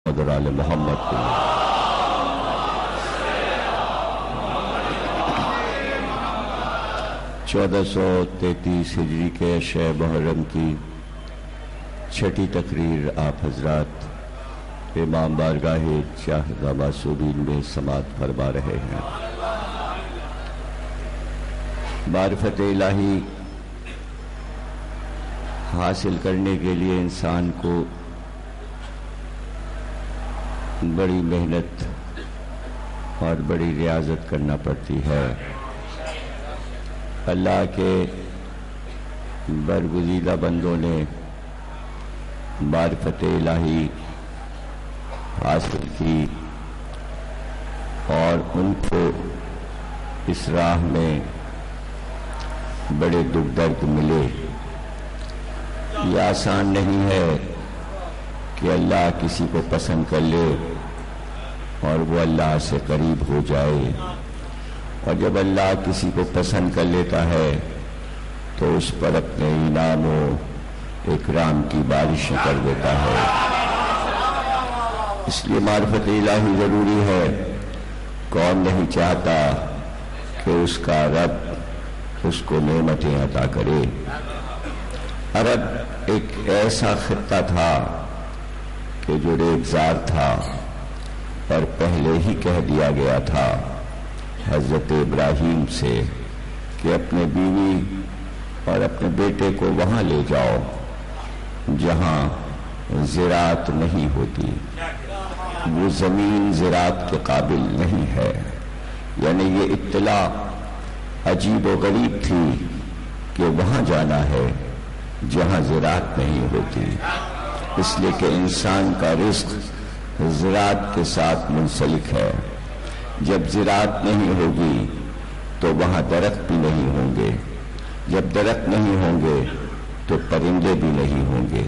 اور آل محمد کو 1433 ہجری کے شہ محرم کی چھٹی تقریر آپ حضرات امام بارگاہ شاہدہ معصومین میں سماعت فرما رہے ہیں۔ معرفت الہی حاصل کرنے کے لیے انسان کو بڑی محنت اور بڑی ریاضت کرنا پڑتی ہے۔ اللہ کے برگزیدہ بندوں نے معرفت الہی حاصل کی اور ان کو اس راہ میں بڑے دکھ درد ملے۔ یہ آسان نہیں ہے کہ اللہ کسی کو پسند کر لے اور وہ اللہ سے قریب ہو جائے، اور جب اللہ کسی کو پسند کر لیتا ہے تو اس پر اپنے انعام و اکرام کی بارش کر دیتا ہے۔ اس لیے معرفت الہی ضروری ہے۔ کون نہیں چاہتا کہ اس کا رب اس کو نعمتیں عطا کرے۔ عرب ایک ایسا خطہ تھا کہ جو ریگزار تھا، اور پہلے ہی کہہ دیا گیا تھا حضرت ابراہیم سے کہ اپنے بیوی اور اپنے بیٹے کو وہاں لے جاؤ جہاں زراعت نہیں ہوتی، وہ زمین زراعت کے قابل نہیں ہے۔ یعنی یہ اطلاع عجیب و غریب تھی کہ وہاں جانا ہے جہاں زراعت نہیں ہوتی، اس لیے کہ انسان کا رزق زراعت کے ساتھ منسلک ہے۔ جب زراعت نہیں ہوگی تو وہاں درخت بھی نہیں ہوں گے، جب درخت نہیں ہوں گے تو پرندے بھی نہیں ہوں گے۔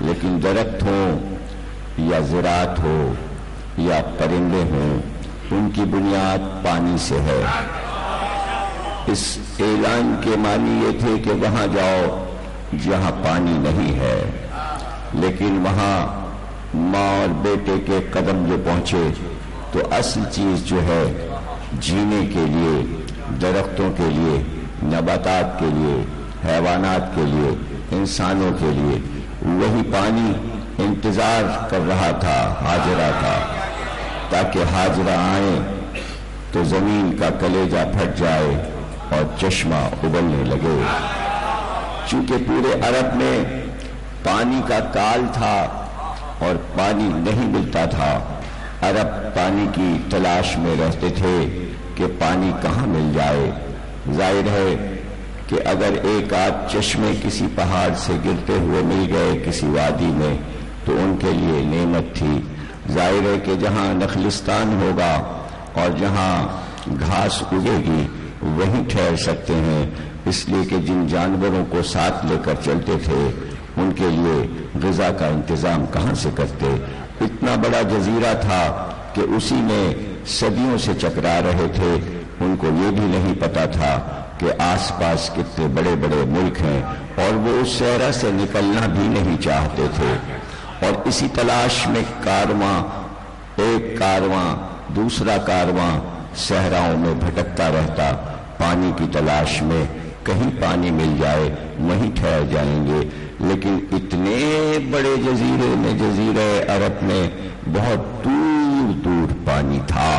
لیکن درخت ہوں یا زراعت ہو یا پرندے ہوں، ان کی بنیاد پانی سے ہے۔ اس اعلان کے معنی یہ تھے کہ وہاں جاؤ جہاں پانی نہیں ہے، لیکن وہاں ماں اور بیٹے کے قدم جو پہنچے تو اصل چیز جو ہے جینے کے لیے، درختوں کے لیے، نباتات کے لیے، حیوانات کے لیے، انسانوں کے لیے وہی پانی انتظار کر رہا تھا ہاجرہ کا، تاکہ ہاجرہ آئیں تو زمین کا کلیجہ پھٹ جائے اور چشمہ ابلنے لگے۔ چونکہ پورے عرب میں پانی کا کال تھا اور پانی نہیں ملتا تھا، عرب پانی کی تلاش میں رہتے تھے کہ پانی کہاں مل جائے۔ ظاہر ہے کہ اگر ایک آدھ چشمے کسی پہاڑ سے گرتے ہوئے مل گئے کسی وادی میں تو ان کے لیے نعمت تھی۔ ظاہر ہے کہ جہاں نخلستان ہوگا اور جہاں گھاس اگے گی وہیں ٹھہر سکتے ہیں، اس لیے کہ جن جانوروں کو ساتھ لے کر چلتے تھے ان کے لیے غذا کا انتظام کہاں سے کرتے۔ اتنا بڑا جزیرہ تھا کہ اسی میں صدیوں سے چکرا رہے تھے، ان کو یہ بھی نہیں پتا تھا کہ آس پاس کتنے بڑے بڑے ملک ہیں، اور وہ اس صحرا سے نکلنا بھی نہیں چاہتے تھے۔ اور اسی تلاش میں ایک کارواں دوسرا کارواں صحراؤں میں بھٹکتا رہتا، پانی کی تلاش میں، کہیں پانی مل جائے وہیں ٹھہر جائیں گے۔ لیکن اتنے بڑے جزیرے میں، جزیرہ عرب میں بہت دور دور پانی تھا،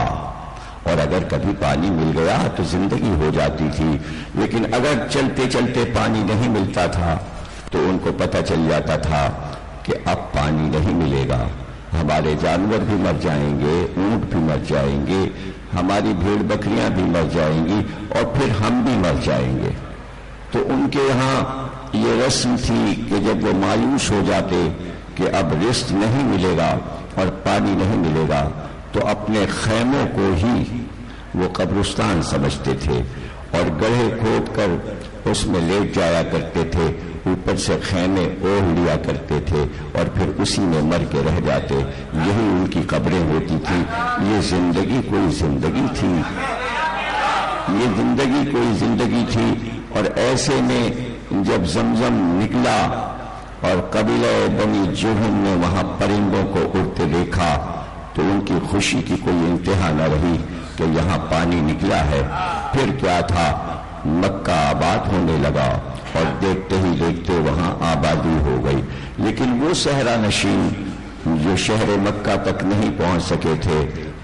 اور اگر کبھی پانی مل گیا تو زندگی ہو جاتی تھی۔ لیکن اگر چلتے چلتے پانی نہیں ملتا تھا تو ان کو پتہ چل جاتا تھا کہ اب پانی نہیں ملے گا، ہمارے جانور بھی مر جائیں گے، اونٹ بھی مر جائیں گے، ہماری بھیڑ بکریاں بھی مر جائیں گی، اور پھر ہم بھی مر جائیں گے۔ تو ان کے یہاں یہ رسم تھی کہ جب وہ مایوس ہو جاتے کہ اب رزق نہیں ملے گا اور پانی نہیں ملے گا تو اپنے خیموں کو ہی وہ قبرستان سمجھتے تھے اور گڑھے کھود کر اس میں لیٹ جایا کرتے تھے، اوپر سے خیمے اوڑھ لیا کرتے تھے اور پھر اسی میں مر کے رہ جاتے۔ یہی ان کی قبریں ہوتی تھی۔ یہ زندگی کوئی زندگی تھی، یہ زندگی کوئی زندگی تھی۔ اور ایسے میں جب زمزم نکلا اور قبیلہ بنی جرہم نے وہاں پرندوں کو اڑتے دیکھا تو ان کی خوشی کی کوئی انتہا نہ رہی کہ یہاں پانی نکلا ہے۔ پھر کیا تھا، مکہ آباد ہونے لگا اور دیکھتے ہی دیکھتے وہاں آبادی ہو گئی۔ لیکن وہ صحرا نشین جو شہر مکہ تک نہیں پہنچ سکے تھے،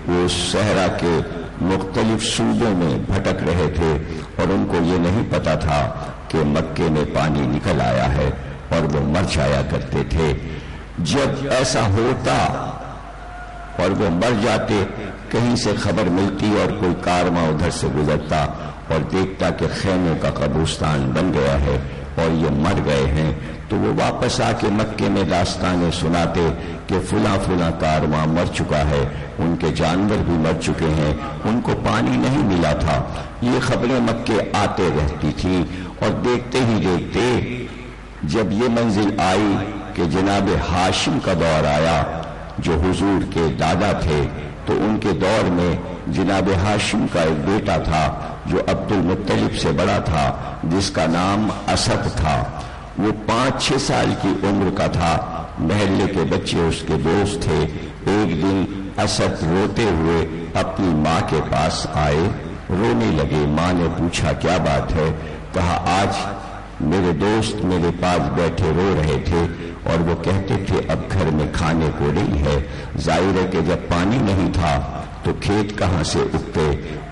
وہ صحرا کے مختلف صوبوں میں بھٹک رہے تھے اور ان کو یہ نہیں پتا تھا کہ مکے میں پانی نکل آیا ہے، اور وہ مر جایا کرتے تھے۔ جب ایسا ہوتا اور وہ مر جاتے، کہیں سے خبر ملتی اور کوئی کارواں ادھر سے گزرتا اور دیکھتا کہ خیموں کا قبرستان بن گیا ہے اور یہ مر گئے ہیں، تو وہ واپس آ کے مکے میں داستانیں سناتے کہ فلاں فلاں کارواں مر چکا ہے، ان کے جانور بھی مر چکے ہیں، ان کو پانی نہیں ملا تھا۔ یہ خبریں مکے آتے رہتی تھی، اور دیکھتے ہی دیکھتے جب یہ منزل آئی کہ جناب ہاشم کا دور آیا جو حضور کے دادا تھے، تو ان کے دور میں جناب ہاشم کا ایک بیٹا تھا جو عبد المطلب سے بڑا تھا، جس کا نام اسد تھا۔ وہ 5-6 سال کی عمر کا تھا۔ محلے کے بچے اس کے دوست تھے۔ ایک دن اسد روتے ہوئے اپنی ماں کے پاس آئے، رونے لگے۔ ماں نے پوچھا کیا بات ہے؟ کہا آج میرے دوست میرے پاس بیٹھے رو رہے تھے اور وہ کہتے تھے اب گھر میں کھانے کو نہیں ہے۔ ظاہر ہے کہ جب پانی نہیں تھا تو کھیت کہاں سے اگتے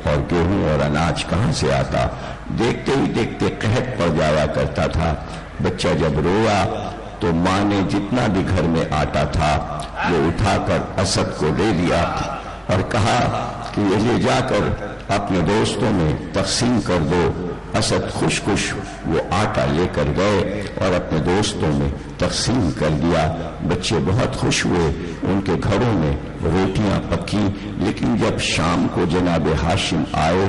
اور گیہوں اور اناج کہاں سے آتا؟ دیکھتے ہی دیکھتے قحط پڑ جایا کرتا تھا۔ بچہ جب رویا تو ماں نے جتنا بھی گھر میں آٹا تھا وہ اٹھا کر اسد کو دے دیا اور کہا کہ یہ لے جا کر اپنے دوستوں میں تقسیم کر دو۔ اسد خوش خوش وہ آٹا لے کر گئے اور اپنے دوستوں میں تقسیم کر دیا۔ بچے بہت خوش ہوئے، ان کے گھروں میں روٹیاں پکی۔ لیکن جب شام کو جناب ہاشم آئے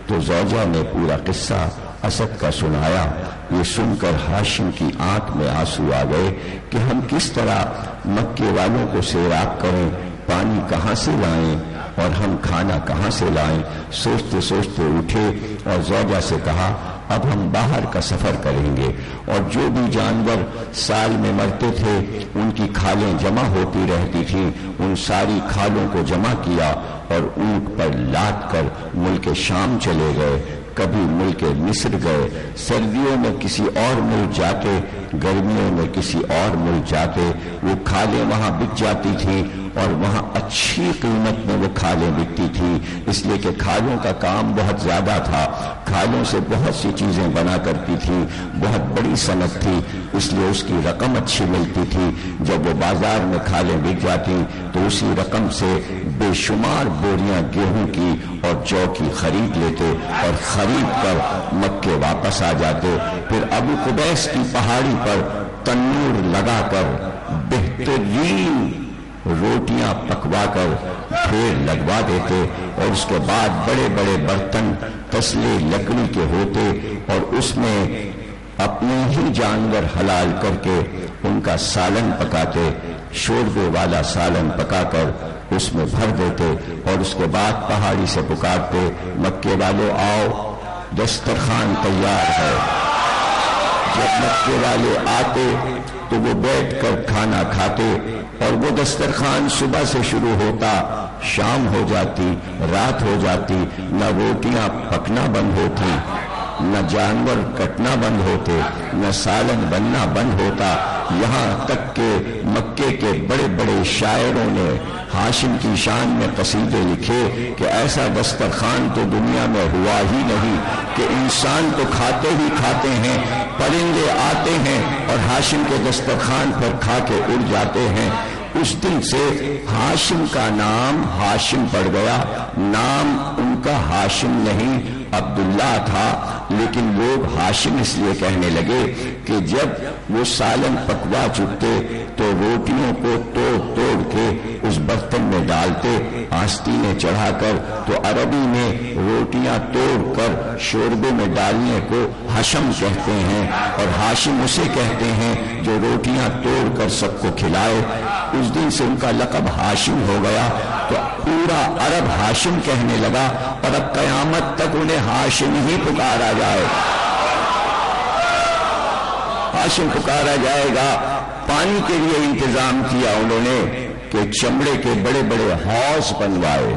تو زوجہ نے پورا قصہ اسد کا سنایا۔ یہ سن کر ہاشم کی آنکھ میں آنسو آ گئے کہ ہم کس طرح مکے والوں کو سیراب کریں، پانی کہاں سے لائیں اور ہم کھانا کہاں سے لائیں؟ سوچتے سوچتے اٹھے اور زوجہ سے کہا اب ہم باہر کا سفر کریں گے، اور جو بھی جانور سال میں مرتے تھے ان کی کھالیں جمع ہوتی رہتی تھیں، ان ساری کھالوں کو جمع کیا اور اونٹ پر لاد کر ملک شام چلے گئے۔ کبھی ملک مصر گئے، سردیوں میں کسی اور ملک جاتے، گرمیوں میں کسی اور ملک جاتے۔ وہ کھالیں وہاں بک جاتی تھی اور وہاں اچھی قیمت میں وہ کھالیں بکتی تھی، اس لیے کہ کھالوں کا کام بہت زیادہ تھا۔ کھالوں سے بہت سی چیزیں بنا کرتی تھی، بہت بڑی صنعت تھی، اس لیے اس کی رقم اچھی ملتی تھی۔ جب وہ بازار میں کھالیں بک جاتی تو اسی رقم سے بے شمار بوریاں گیہوں کی اور جو کی خرید لیتے اور خرید کر مکے واپس آ جاتے۔ پھر ابو قبیس کی پہاڑی پر تنور لگا کر بہترین روٹیاں پکوا کر ڈھیر لگوا دیتے، اور اس کے بعد بڑے بڑے برتن تسلے لکڑی کے ہوتے اور اس میں اپنے ہی جانور حلال کر کے ان کا سالن پکاتے، شوربے والا سالن پکا کر اس میں بھر دیتے، اور اس کے بعد پہاڑی سے پکارتے مکے والوں آؤ دسترخوان تیار ہے۔ جب مکے والے آتے تو وہ بیٹھ کر کھانا کھاتے، اور وہ دسترخوان صبح سے شروع ہوتا، شام ہو جاتی، رات ہو جاتی، نہ روٹیاں پکنا بند ہوتی، نہ جانور کٹنا بند ہوتے، نہ سالن بننا بند ہوتا۔ یہاں تک کہ مکے کے بڑے بڑے شاعروں نے ہاشم کی شان میں قصیدے لکھے کہ ایسا دسترخوان تو دنیا میں ہوا ہی نہیں کہ انسان تو کھاتے ہی کھاتے ہیں، پرندے آتے ہیں اور ہاشم کے دسترخوان پر کھا کے اڑ جاتے ہیں۔ اس دن سے ہاشم کا نام ہاشم پڑ گیا۔ نام ان کا ہاشم نہیں عبداللہ تھا، لیکن لوگ ہاشم اس لیے کہنے لگے کہ جب وہ سالن پکوا چکتے تو روٹیوں کو توڑ توڑ کے اس برتن میں ڈالتے آستینیں چڑھا کر، تو عربی میں روٹیاں توڑ کر شوربے میں ڈالنے کو حشم کہتے ہیں، اور ہاشم اسے کہتے ہیں جو روٹیاں توڑ کر سب کو کھلائے۔ اس دن سے ان کا لقب ہاشم ہو گیا، تو پورا عرب ہاشم کہنے لگا، اور اب قیامت تک انہیں ہاشم ہی پکارا جائے، ہاشم پکارا جائے گا۔ پانی کے لیے انتظام کیا انہوں نے کہ چمڑے کے بڑے بڑے حوض بنوائے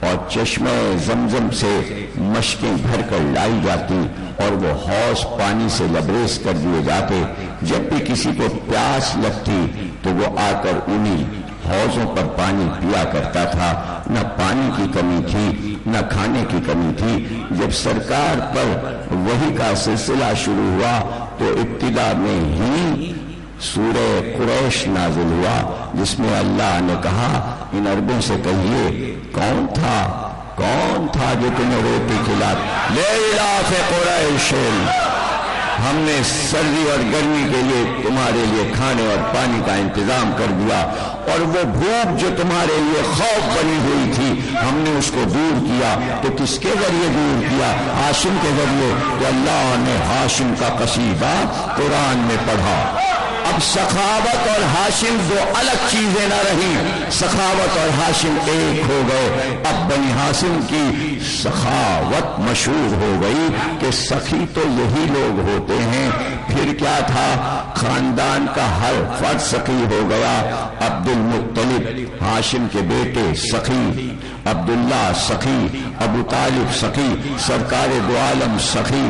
اور چشمہ زمزم سے مشکیں بھر کر لائی جاتی اور وہ حوض پانی سے لبریز کر دیے جاتے. جب بھی کسی کو پیاس لگتی تو وہ آ کر انہی حوضوں پر پانی پیا کرتا تھا. نہ پانی کی کمی تھی نہ کھانے کی کمی تھی. جب سرکار پر وحی کا سلسلہ شروع ہوا تو ابتدا میں ہی سورہ قریش نازل ہوا جس میں اللہ نے کہا ان عربوں سے کہیے کون تھا جو تمہیں روٹی کھلاتا لإلاف قریش ہم نے سردی اور گرمی کے لیے تمہارے لیے کھانے اور پانی کا انتظام کر دیا اور وہ بھوک جو تمہارے لیے خوف بنی ہوئی تھی ہم نے اس کو دور کیا. تو کس کے ذریعے دور کیا؟ ہاشم کے ذریعے. تو اللہ نے ہاشم کا قصیدہ قرآن میں پڑھا. اب سخاوت اور ہاشم دو الگ چیزیں نہ رہی، سخاوت اور ہاشم ایک ہو گئے. اب بنی ہاشم کی سخاوت مشہور ہو گئی کہ سخی تو یہی لوگ ہوتے ہیں. پھر کیا تھا؟ خاندان کا ہر فرد سخی ہو گیا. عبد المطلب ہاشم کے بیٹے سخی، عبداللہ سخی، ابو طالب سخی، سرکار دو عالم سخی،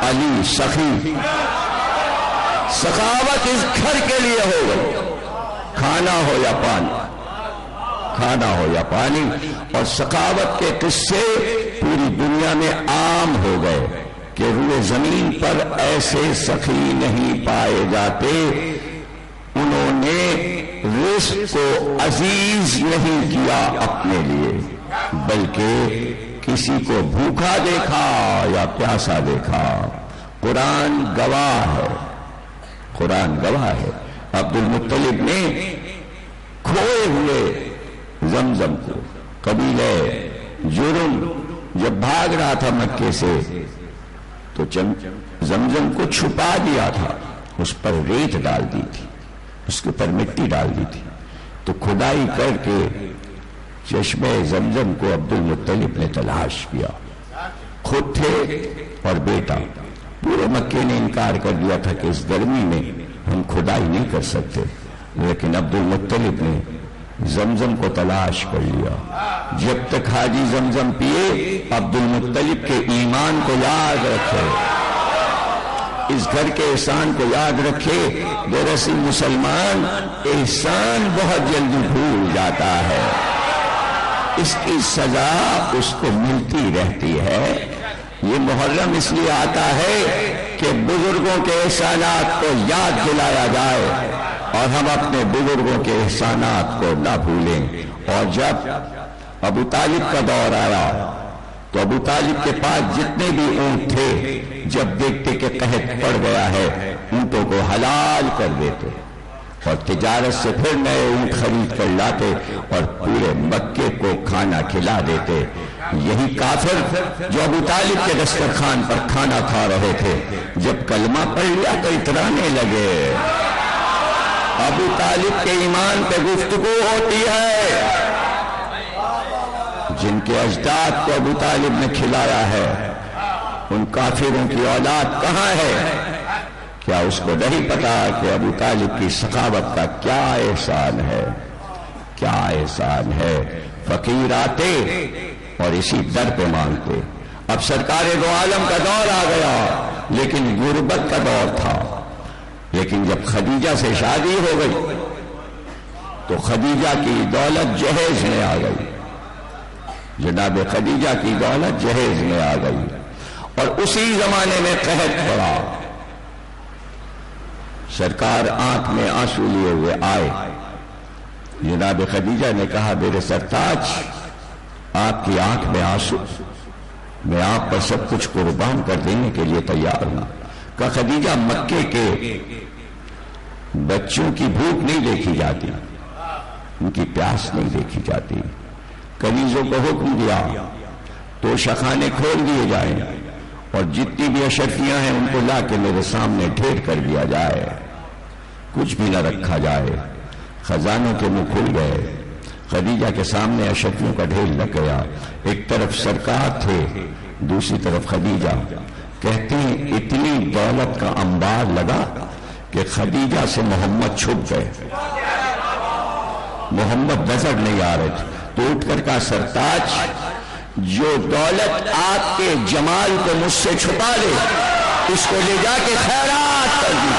علی سخی. سخاوت اس گھر کے لیے ہو گئی، کھانا ہو یا پانی. اور سخاوت کے قصے پوری دنیا میں عام ہو گئے کہ روئے زمین پر ایسے سخی نہیں پائے جاتے. انہوں نے رزق کو عزیز نہیں کیا اپنے لیے بلکہ کسی کو بھوکا دیکھا یا پیاسا دیکھا. قرآن گواہ ہے. عبد المطلب نے کھوئے ہوئے زمزم کو قبیلہ جرم جب بھاگ رہا تھا مکے سے تو زمزم کو چھپا دیا تھا. اس پر ریت ڈال دی تھی، اس کے اوپر مٹی ڈال دی تھی. تو کھدائی کر کے چشمہ زمزم کو عبد المطلب نے تلاش کیا. خود تھے اور بیٹا. پورے مکے نے انکار کر دیا تھا کہ اس گرمی میں ہم کھدائی نہیں کر سکتے، لیکن عبد المطلب نے زمزم کو تلاش کر لیا. جب تک حاجی زمزم پیے عبد المطلب کے ایمان کو یاد رکھے، اس گھر کے احسان کو یاد رکھے. دراصل مسلمان احسان بہت جلدی بھول جاتا ہے، اس کی سزا اس کو ملتی رہتی ہے. یہ محرم اس لیے آتا ہے کہ بزرگوں کے احسانات کو یاد دلایا جائے اور ہم اپنے بزرگوں کے احسانات کو نہ بھولیں. اور جب ابو طالب کا دور آیا تو ابو طالب کے پاس جتنے بھی اونٹ تھے جب دیکھتے کہ قحط پڑ گیا ہے اونٹوں کو حلال کر دیتے اور تجارت سے پھر نئے اونٹ خرید کر لاتے اور پورے مکے کو کھانا کھلا دیتے. یہی کافر جو ابو طالب کے دسترخوان پر کھانا کھا رہے تھے جب کلمہ پڑھ لیا تو اترانے لگے. ابو طالب کے ایمان پہ گفتگو ہوتی ہے. جن کے اجداد کو ابو طالب نے کھلایا ہے ان کافروں کی اولاد کہاں ہے؟ کیا اس کو نہیں پتا کہ ابو طالب کی سخاوت کا کیا احسان ہے؟ کیا احسان ہے؟ فقیر آتے اور اسی در پہ مانگتے. اب سرکار دو عالم کا دور آ گیا لیکن غربت کا دور تھا. لیکن جب خدیجہ سے شادی ہو گئی تو خدیجہ کی دولت جہیز میں آ گئی. جناب خدیجہ کی دولت جہیز میں آ گئی اور اسی زمانے میں قحط پڑا. سرکار آنکھ میں آنسو لیے ہوئے آئے. جناب خدیجہ نے کہا میرے سرتاج آپ کی آنکھ میں آنسو، میں آپ پر سب کچھ قربان کر دینے کے لیے تیار ہوں. کہ خدیجہ مکے کے بچوں کی بھوک نہیں دیکھی جاتی، ان کی پیاس نہیں دیکھی جاتی. کنیزوں کو حکم دیا تو شخانے کھول دیے جائیں اور جتنی بھی اشرفیاں ہیں ان کو لا کے میرے سامنے ڈھیر کر دیا جائے، کچھ بھی نہ رکھا جائے. خزانوں کے منہ کھل گئے. خدیجہ کے سامنے اشرفیوں کا ڈھیر لگ گیا. ایک طرف سرکار تھے دوسری طرف خدیجہ. کہتے ہیں اتنی دولت کا انبار لگا کہ کہ خدیجہ سے محمد چھپ گئے، محمد نظر نہیں آ رہے تھے، تو اٹھ کر کہا سرتاج جو دولت آپ کے جمال کو مجھ سے چھپا لے اس کو لے جا کے خیرات کر دی،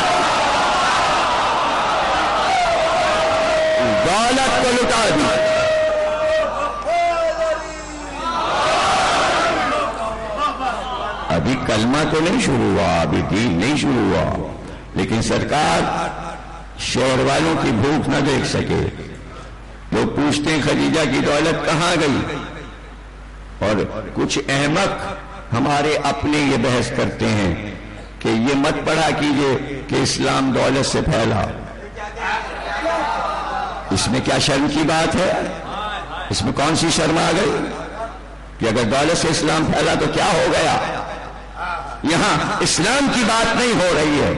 دولت کو لٹا دی۔ ابھی کلمہ تو نہیں شروع ہوا، ابھی دین نہیں شروع ہوا، لیکن سرکار شہر والوں کی بھوک نہ دیکھ سکے، لوگ پوچھتے ہیں خدیجہ کی دولت کہاں گئی، اور کچھ احمق ہمارے اپنے یہ بحث کرتے ہیں کہ یہ مت پڑھا کیجئے کہ اسلام دولت سے پھیلا۔ اس میں کیا شرم کی بات ہے؟ اس میں کون سی شرم آ گئی کہ اگر دولت سے اسلام پھیلا تو کیا ہو گیا؟ یہاں اسلام کی بات نہیں ہو رہی ہے،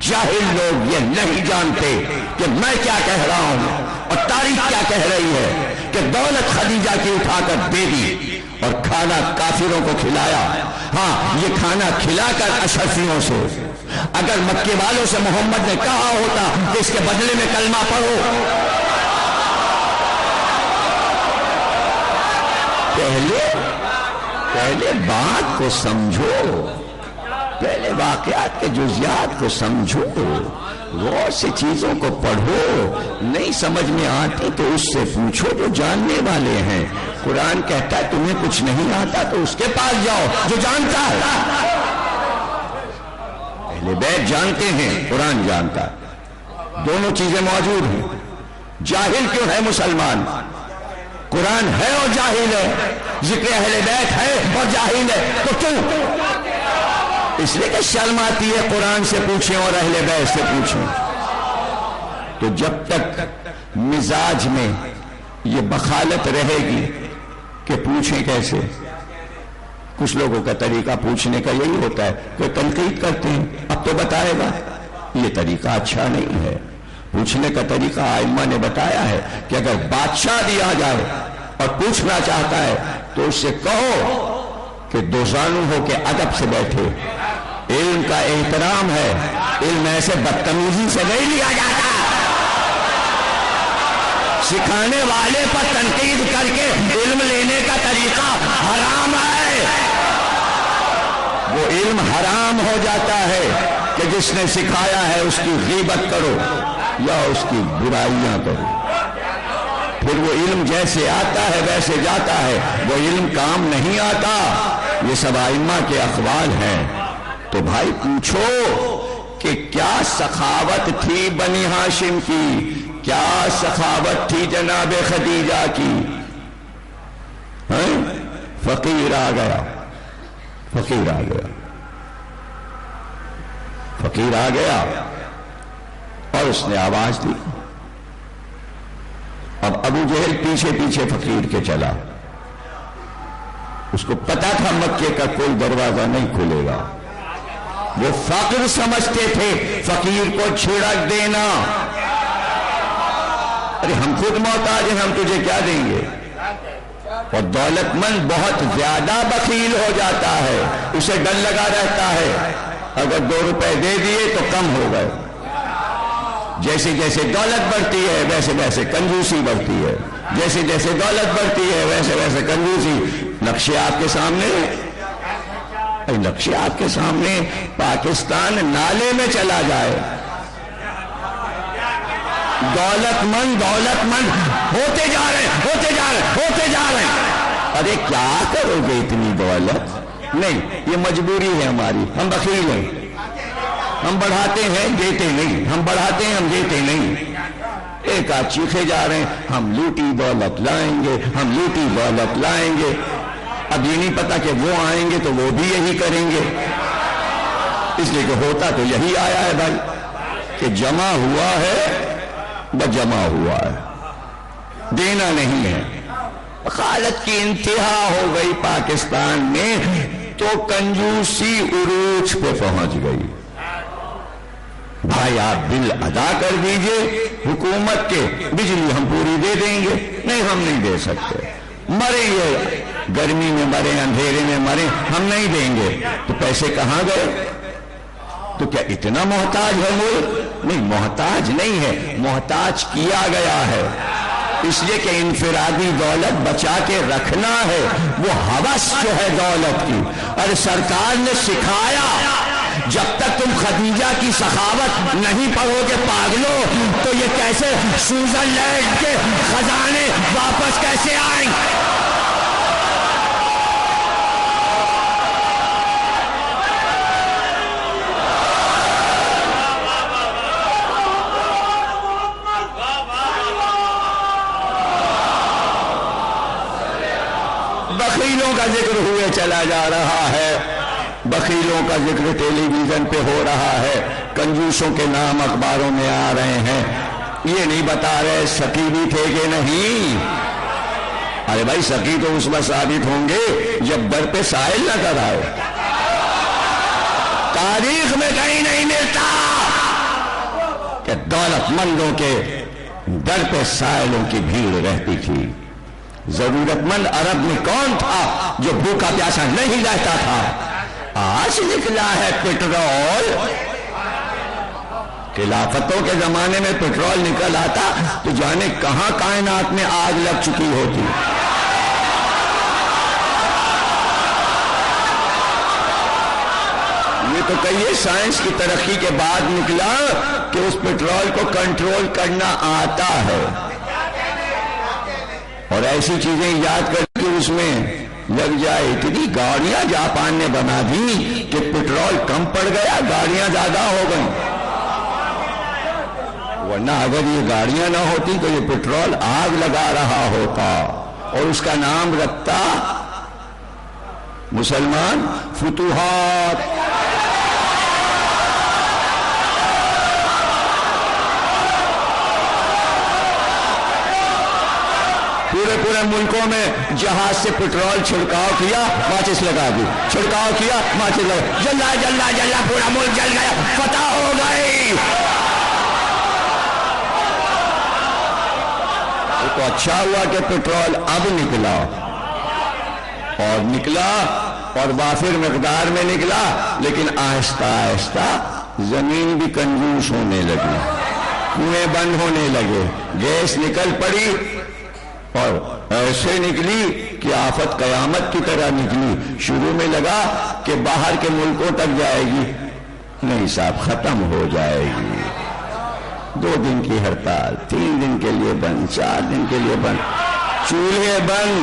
جاہل لوگ یہ نہیں جانتے کہ میں کیا کہہ رہا ہوں اور تاریخ کیا کہہ رہی ہے کہ دولت خدیجہ کی اٹھا کر دے دی اور کھانا کافروں کو کھلایا۔ ہاں یہ کھانا کھلا کر اشرفیوں سے، اگر مکے والوں سے محمد نے کہا ہوتا کہ اس کے بدلے میں کلمہ پڑھو، پہلے بات کو سمجھو، پہلے واقعات کے جزیات کو سمجھو، غور سے چیزوں کو پڑھو، نہیں سمجھ میں آتی تو اس سے پوچھو جو جاننے والے ہیں۔ قرآن کہتا ہے تمہیں کچھ نہیں آتا تو اس کے پاس جاؤ جو جانتا ہے۔ اہل بیت جانتے ہیں، قرآن جانتا ہے، دونوں چیزیں موجود ہیں۔ جاہل کیوں ہے مسلمان؟ قرآن ہے اور جاہل ہے، ذکر اہل بیت ہے اور جاہل ہے، تو کیوں؟ اس لیے کہ شرم آتی ہے قرآن سے پوچھیں اور اہل بیت سے پوچھیں۔ تو جب تک مزاج میں یہ بخالت رہے گی کہ پوچھیں کیسے، کچھ لوگوں کا طریقہ پوچھنے کا یہی ہوتا ہے کہ تنقید کرتے ہیں، اب تو بتائے گا، یہ طریقہ اچھا نہیں ہے۔ پوچھنے کا طریقہ ائمہ نے بتایا ہے کہ اگر بادشاہ بھی آ جائے اور پوچھنا چاہتا ہے تو اس سے کہو کہ دوزانو ہو کے ادب سے بیٹھے، علم کا احترام ہے، علم ایسے بدتمیزی سے نہیں لیا جاتا، سکھانے والے پر تنقید کر کے علم لینے کا طریقہ حرام ہے، وہ علم حرام ہو جاتا ہے کہ جس نے سکھایا ہے اس کی غیبت کرو یا اس کی برائیاں کرو، پھر وہ علم جیسے آتا ہے ویسے جاتا ہے، وہ علم کام نہیں آتا۔ یہ سب ائمہ کے اقوال ہیں۔ تو بھائی پوچھو کہ کیا سخاوت تھی بنی ہاشم کی، کیا سخاوت تھی جناب خدیجہ کی؟ فقیر آ گیا، فقیر آ گیا، فقیر آ گیا اور اس نے آواز دی۔ اب ابو جہل پیچھے پیچھے فقیر کے چلا، اس کو پتا تھا مکے کا کوئی دروازہ نہیں کھلے گا، وہ فقر سمجھتے تھے فقیر کو چھڑک دینا، ارے ہم خود محتاج ہیں، ہم تجھے کیا دیں گے؟ اور دولت مند بہت زیادہ بخیل ہو جاتا ہے، اسے ڈر لگا رہتا ہے اگر 2 روپے دے دیے تو کم ہو گئے۔ جیسے جیسے دولت بڑھتی ہے ویسے ویسے کنجوسی بڑھتی ہے، جیسے جیسے دولت بڑھتی ہے ویسے ویسے کنجوسی۔ نقشے آپ کے سامنے، نقشے آپ کے سامنے، پاکستان نالے میں چلا جائے، دولت مند ہوتے جا رہے ہوتے جا رہے ہیں۔ ارے کیا کرو گے اتنی دولت؟ نہیں، یہ مجبوری ہے ہماری، ہم بخیل ہیں، ہم بڑھاتے ہیں دیتے نہیں، ہم بڑھاتے ہیں ہم دیتے نہیں۔ ایک آج چیخے جا رہے ہیں ہم لوٹی دولت لائیں گے، ہم لوٹی دولت لائیں گے، اب یہ نہیں پتا کہ وہ آئیں گے تو وہ بھی یہی کریں گے، اس لیے کہ ہوتا تو یہی آیا ہے بھائی کہ جمع ہوا ہے بس جمع ہوا ہے، دینا نہیں ہے۔ خالت کی انتہا ہو گئی پاکستان میں تو کنجوسی عروج پہ پہنچ گئی۔ بھائی آپ بل ادا کر دیجئے حکومت کے، بجلی ہم پوری دے دیں گے، نہیں ہم نہیں دے سکتے، مرے یہ گرمی میں مرے اندھیرے میں مرے، ہم نہیں دیں گے، تو پیسے کہاں گئے؟ تو کیا اتنا محتاج ہے ملک؟ نہیں، محتاج نہیں ہے، محتاج کیا گیا ہے، اس لیے کہ انفرادی دولت بچا کے رکھنا ہے، وہ ہوس جو ہے دولت کی۔ اور سرکار نے سکھایا جب تک تم خدیجہ کی سخاوت نہیں پڑھو گے پاگلو، تو یہ کیسے سوئٹزرلینڈ کے خزانے واپس کیسے آئیں؟ بخیلوں کا ذکر ہوئے چلا جا رہا ہے، بخیلوں کا ذکر ٹیلی ویژن پہ ہو رہا ہے، کنجوسوں کے نام اخباروں میں آ رہے ہیں، یہ نہیں بتا رہے سکی بھی تھے کہ نہیں۔ ارے بھائی سکی تو اس وقت ثابت ہوں گے جب در پہ سائل نہ کر آئے۔ تاریخ میں کہیں نہیں ملتا کہ دولت مندوں کے در پہ سائلوں کی بھیڑ رہتی تھی۔ ضرورت مند عرب میں کون تھا جو بھوکا پیاسا نہیں رہتا تھا؟ آج نکلا ہے پیٹرول۔ خلافتوں کے زمانے میں پیٹرول نکل آتا تو جانے کہاں کائنات میں آگ لگ چکی ہوتی۔ یہ تو کہیے سائنس کی ترقی کے بعد نکلا کہ اس پیٹرول کو کنٹرول کرنا آتا ہے، اور ایسی چیزیں ایجاد کر کے اس میں لگ جائے۔ اتنی گاڑیاں جاپان نے بنا دی کہ پیٹرول کم پڑ گیا، گاڑیاں زیادہ ہو گئیں، ورنہ اگر یہ گاڑیاں نہ ہوتی تو یہ پیٹرول آگ لگا رہا ہوتا، اور اس کا نام رکھتا مسلمان فتوحات۔ پورے ملکوں میں جہاز سے پیٹرول چھڑکاؤ کیا، ماچس لگا دی، چھڑکاؤ کیا، ماچس لگا، جلا جلا جلا پورا ملک جل گیا، فتح ہو گئی۔ تو اچھا ہوا کہ پیٹرول اب نکلا، اور نکلا اور وافر مقدار میں نکلا، لیکن آہستہ آہستہ زمین بھی کنجوس ہونے لگی، کنویں بند ہونے لگے، گیس نکل پڑی، اور ایسے نکلی کہ آفت قیامت کی طرح نکلی۔ شروع میں لگا کہ باہر کے ملکوں تک جائے گی، نہیں صاحب ختم ہو جائے گی۔ 2 دن کی ہڑتال، 3 دن کے لیے بند، 4 دن کے لیے بند، چولہے بند،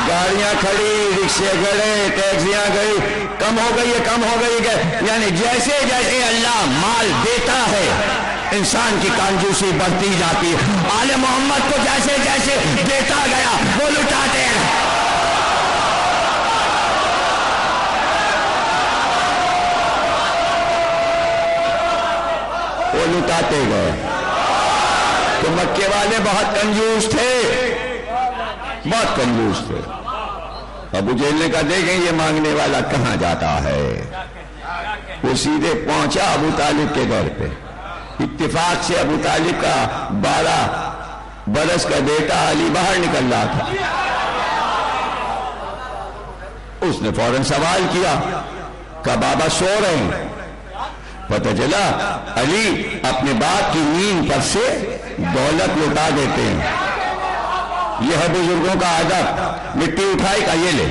گاڑیاں کھڑی، رکشے کھڑے، ٹیکسیاں کھڑی، کم ہو گئی ہے، کم ہو گئی ہے۔ یعنی جیسے جیسے اللہ مال دیتا ہے انسان کی کنجوسی بڑھتی جاتی ہے۔ آل محمد کو جیسے جیسے دیتا گیا وہ لٹاتے ہیں۔ وہ لٹاتے گئے۔ تو مکے والے بہت کنجوس تھے، بہت کنجوس تھے۔ ابو جہل نے کہا دیکھیں یہ مانگنے والا کہاں جاتا ہے۔ وہ سیدھے پہنچا ابو طالب کے گھر پہ۔ اتفاق سے ابو طالب کا 12 برس کا بیٹا علی باہر نکل رہا تھا۔ اس نے فوراً سوال کیا کہ بابا سو رہے ہیں؟ پتہ چلا علی اپنے باپ کی نیند پر سے دولت لٹا دیتے ہیں۔ یہ ہے بزرگوں کا ادب۔ مٹی اٹھائی کا یہ لے،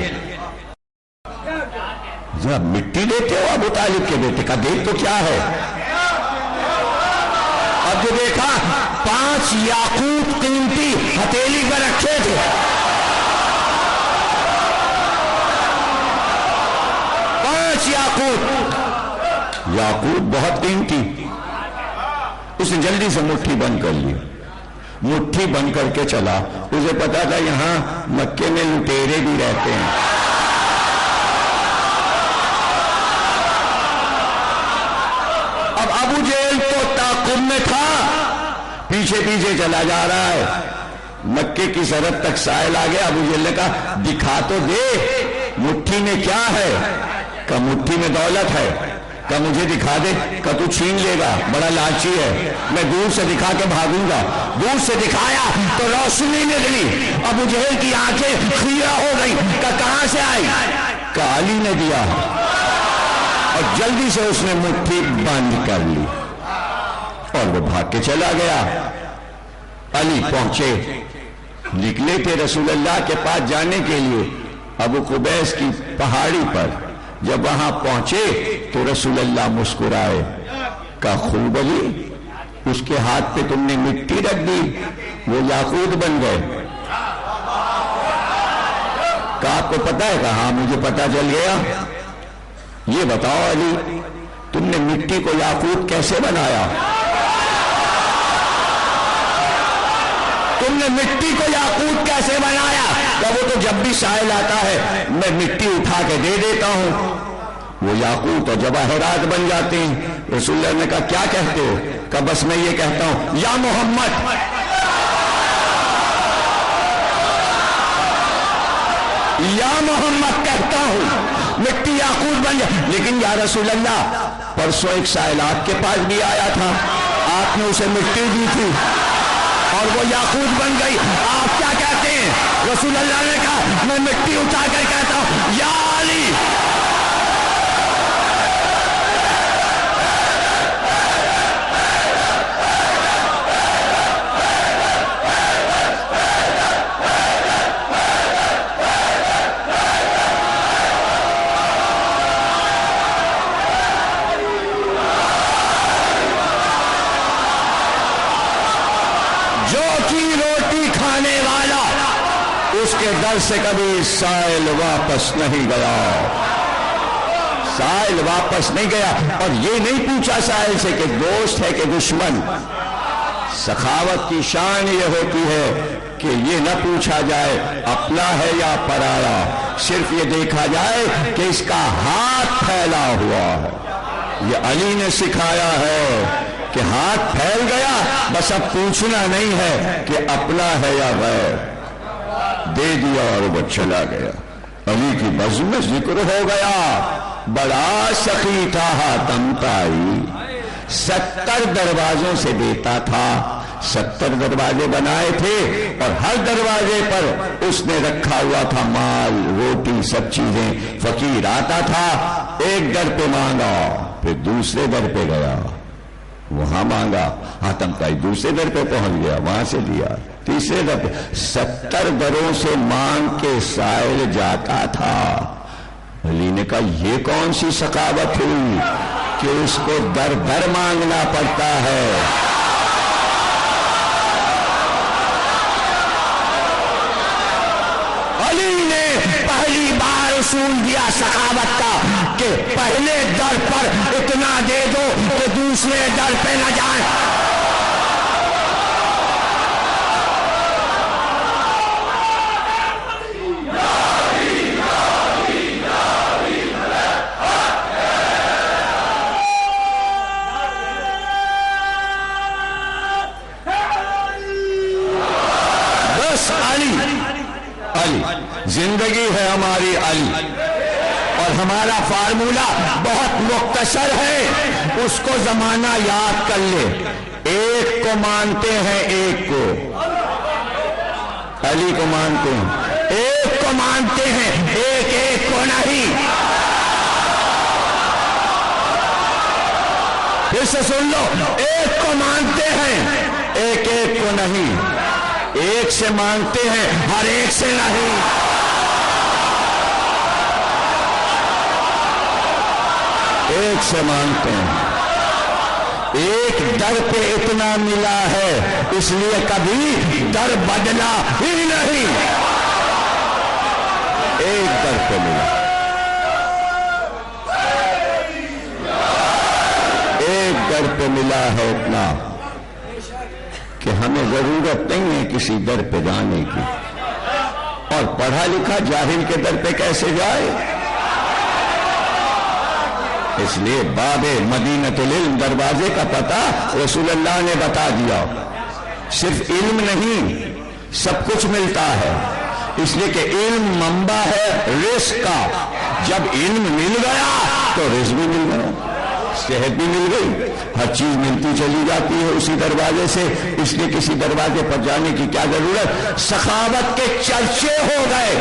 جب مٹی لیتے ہو ابو طالب کے بیٹے کا، دیکھ تو کیا ہے۔ اب جو دیکھا 5 یاقوت قیمتی ہتھیلی پر رکھے تھے، 5 یاقوت بہت قیمتی۔ اس نے جلدی سے مٹھی بند کر لی، مٹھی بند کر کے چلا۔ اسے پتا تھا یہاں مکے میں لٹیرے بھی رہتے ہیں۔ اب ابو جہل تو تعاقب میں تھا، پیچھے پیچھے چلا جا رہا ہے۔ مکے کی سرحد تک سائل آ گیا۔ ابو جہل نے کہا دکھا تو دے مٹھی میں کیا ہے۔ کہ مٹھی میں دولت ہے۔ کہ مجھے دکھا دے۔ کہ تو چھین لے گا، بڑا لالچی ہے، میں دور سے دکھا کے بھاگوں گا۔ دور سے دکھایا تو روشنی نکلی، ابو جہل کی آنکھیں خیرہ ہو گئی۔ کہ کہاں سے آئی؟ کہ علی نے دیا۔ اور جلدی سے اس نے مٹھی بند کر لی اور وہ بھاگ کے چلا گیا۔ علی پہنچے، نکلے تھے رسول اللہ کے پاس جانے کے لیے ابو قبیس کی پہاڑی پر۔ جب وہاں پہنچے تو رسول اللہ مسکرائے، کہا خوب علی، اس کے ہاتھ پہ تم نے مٹی رکھ دی، وہ یاقوت بن گئے۔ کہا آپ کو پتا ہے؟ کہا ہاں مجھے پتا چل گیا۔ یہ بتاؤ علی، تم نے مٹی کو یاقوت کیسے بنایا؟ تم نے مٹی کو یاقوت کیسے بنایا؟ کہ وہ تو جب بھی سائل آتا ہے میں مٹی اٹھا کے دے دیتا ہوں، وہ یاقوت اور جواہرات بن جاتے ہیں۔ رسول اللہ نے کہا کیا کہتے ہو؟ کہ بس میں یہ کہتا ہوں یا محمد، یا محمد کہتا ہوں مٹی یاقوت بن جائے۔ لیکن یا رسول اللہ، پرسوں ایک سائل آپ کے پاس بھی آیا تھا، آپ نے اسے مٹی دی تھی اور وہ یاقوت بن گئی، آپ کیا کہتے ہیں؟ رسول اللہ نے کہا میں مٹی اٹھا کر کہتا ہوں یا علی۔ اس کے در سے کبھی سائل واپس نہیں گیا، سائل واپس نہیں گیا۔ اور یہ نہیں پوچھا سائل سے کہ دوست ہے کہ دشمن۔ سخاوت کی شان یہ ہوتی ہے کہ یہ نہ پوچھا جائے اپنا ہے یا پرایا، صرف یہ دیکھا جائے کہ اس کا ہاتھ پھیلا ہوا ہے۔ یہ علی نے سکھایا ہے کہ ہاتھ پھیل گیا، بس اب پوچھنا نہیں ہے کہ اپنا ہے یا غیر، دے دیا اور وہ چلا گیا۔ علی کی بزم میں ذکر ہو گیا، بڑا سخی تھا حاتم طائی، 70 دروازوں سے دیتا تھا، 70 دروازے بنائے تھے اور ہر دروازے پر اس نے رکھا ہوا تھا مال، روٹی، سب چیزیں۔ فقیر آتا تھا، ایک در پہ مانگا، پھر دوسرے در پہ گیا، وہاں مانگا، حاتم طائی دوسرے در پہ پہنچ گیا، وہاں سے دیا، تیسرے در پہ، 70 دروں سے مانگ کے سائل جاتا تھا۔ علی نے کہا یہ کون سی سخاوت ہوئی کہ اس کو در در مانگنا پڑتا ہے۔ علی نے پہلی بار اصول دیا سخاوت کا کہ پہلے در پر اتنا دے دو کہ دوسرے در پہ نہ جائیں۔ زندگی ہے ہماری علی، اور ہمارا فارمولہ بہت مختصر ہے، اس کو زمانہ یاد کر لے۔ ایک کو مانتے ہیں، ایک کو، علی کو مانتے ہیں، ایک کو مانتے ہیں، ایک کو نہیں۔ پھر سے سن لو، ایک کو مانتے ہیں، ایک کو نہیں، ایک سے مانتے ہیں، ہر ایک سے نہیں۔ ایک سے مانتے ہیں، ایک در پہ اتنا ملا ہے اس لیے کبھی در بدلا ہی نہیں، ایک در پہ ملا، ایک در پہ ملا ہے اتنا کہ ہمیں ضرورت نہیں ہے کسی در پہ جانے کی، اور پڑھا لکھا جاہل کے در پہ کیسے جائے؟ اس لیے باب مدینۃ العلم، دروازے کا پتہ رسول اللہ نے بتا دیا۔ صرف علم نہیں، سب کچھ ملتا ہے، اس لیے کہ علم منبع ہے رزق کا۔ جب علم مل گیا تو رزق بھی مل گیا، صحت بھی مل گئی، ہر چیز ملتی چلی جاتی ہے اسی دروازے سے۔ اس لیے کسی دروازے پر جانے کی کیا ضرورت؟ سخاوت کے چرچے ہو گئے،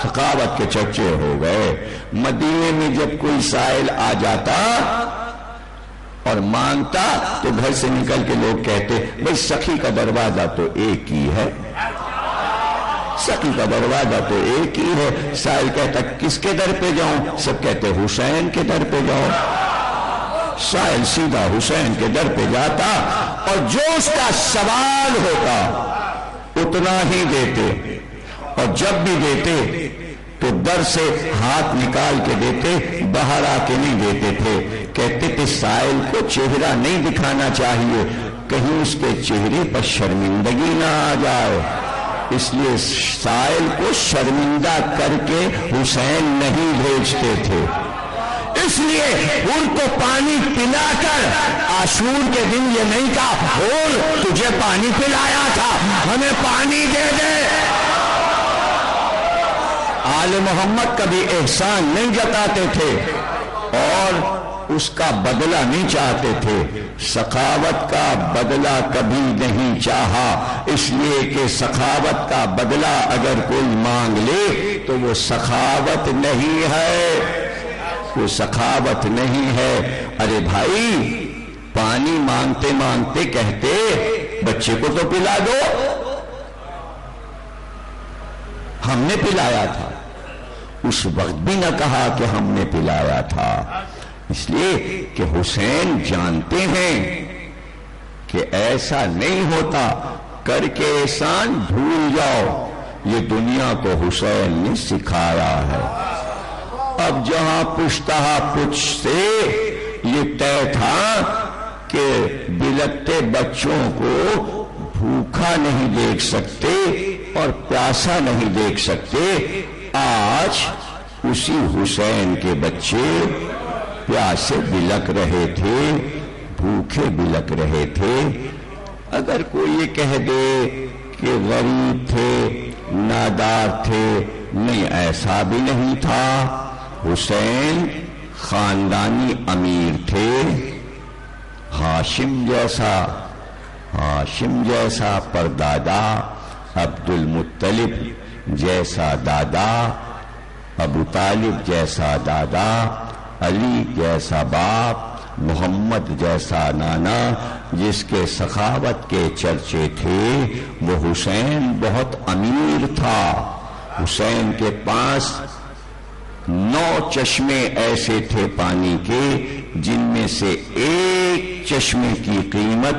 سخاوت کے چرچے ہو گئے۔ مدینے میں جب کوئی سائل آ جاتا اور مانگتا تو گھر سے نکل کے لوگ کہتے بھئی سخی کا دروازہ تو ایک ہی ہے، سخی کا دروازہ تو ایک ہی ہے۔ سائل کہتا کس کے در پہ جاؤں؟ سب کہتے حسین کے در پہ جاؤ۔ سائل سیدھا حسین کے در پہ جاتا اور جو اس کا سوال ہوتا اتنا ہی دیتے، اور جب بھی دیتے تو در سے ہاتھ نکال کے دیتے، باہر آ کے نہیں دیتے تھے۔ کہتے تھے سائل کو چہرہ نہیں دکھانا چاہیے، کہیں اس کے چہرے پر شرمندگی نہ آ جائے، اس لیے سائل کو شرمندہ کر کے حسین نہیں بھیجتے تھے۔ اس لیے ان کو پانی پلا کر عاشور کے دن یہ نہیں کہا اور تجھے پانی پلایا تھا ہمیں پانی دے دے۔ آل محمد کبھی احسان نہیں جتاتے تھے اور اس کا بدلہ نہیں چاہتے تھے، سخاوت کا بدلہ کبھی نہیں چاہا، اس لیے کہ سخاوت کا بدلہ اگر کوئی مانگ لے تو وہ سخاوت نہیں ہے، وہ سخاوت نہیں ہے۔ ارے بھائی پانی مانگتے مانگتے کہتے بچے کو تو پلا دو، ہم نے پلایا تھا، اس وقت بھی نہ کہا کہ ہم نے پلایا تھا، اس لیے کہ حسین جانتے ہیں کہ ایسا نہیں ہوتا، کر کے احسان بھول جاؤ، یہ دنیا کو حسین نے سکھایا ہے۔ اب جہاں پشتہا پچھ سے یہ طے تھا کہ بلکتے بچوں کو بھوکا نہیں دیکھ سکتے اور پیاسا نہیں دیکھ سکتے، آج اسی حسین کے بچے پیاسے بلک رہے تھے، بھوکے بلک رہے تھے۔ اگر کوئی یہ کہہ دے کہ غریب تھے، نادار تھے، نہیں، ایسا بھی نہیں تھا۔ حسین خاندانی امیر تھے، ہاشم جیسا پردادا، عبد المطلب جیسا دادا، ابو طالب جیسا دادا، علی جیسا باپ، محمد جیسا نانا، جس کے سخاوت کے چرچے تھے، وہ حسین بہت امیر تھا۔ حسین کے پاس 9 چشمے ایسے تھے پانی کے، جن میں سے ایک چشمے کی قیمت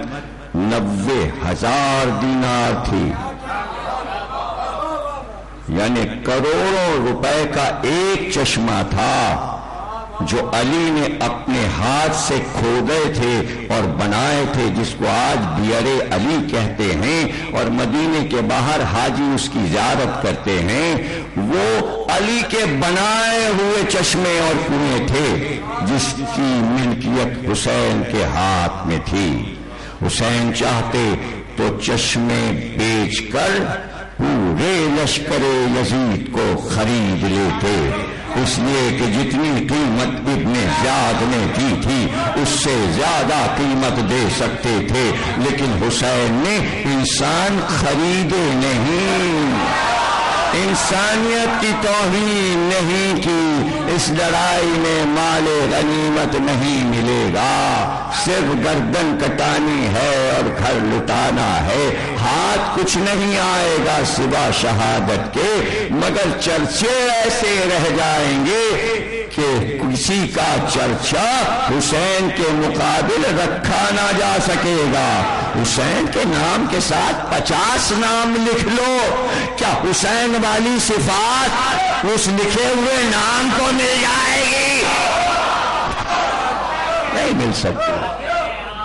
90,000 دینار تھی، یعنی کروڑوں روپے کا ایک چشمہ تھا جو علی نے اپنے ہاتھ سے کھودے تھے اور بنائے تھے، جس کو آج بیئر علی کہتے ہیں، اور مدینے کے باہر حاجی اس کی زیارت کرتے ہیں۔ وہ علی کے بنائے ہوئے چشمے اور کنویں تھے جس کی ملکیت حسین کے ہاتھ میں تھی۔ حسین چاہتے تو چشمے بیچ کر پورے لشکر یزید کو خرید لیتے، اس لیے کہ جتنی قیمت ابن زیاد نے کی تھی اس سے زیادہ قیمت دے سکتے تھے، لیکن حسین نے انسان خریدے نہیں، انسانیت کی توہین نہیں کی۔ اس لڑائی میں مال غنیمت نہیں ملے گا، صرف گردن کٹانی ہے اور گھر لٹانا ہے، ہاتھ کچھ نہیں آئے گا سوا شہادت کے، مگر چرچے ایسے رہ جائیں گے کہ کسی کا چرچا حسین کے مقابل رکھا نہ جا سکے گا۔ حسین کے نام کے ساتھ 50 نام لکھ لو، کیا حسین والی صفات اس لکھے ہوئے نام کو مل جائے گی؟ نہیں مل سکتی۔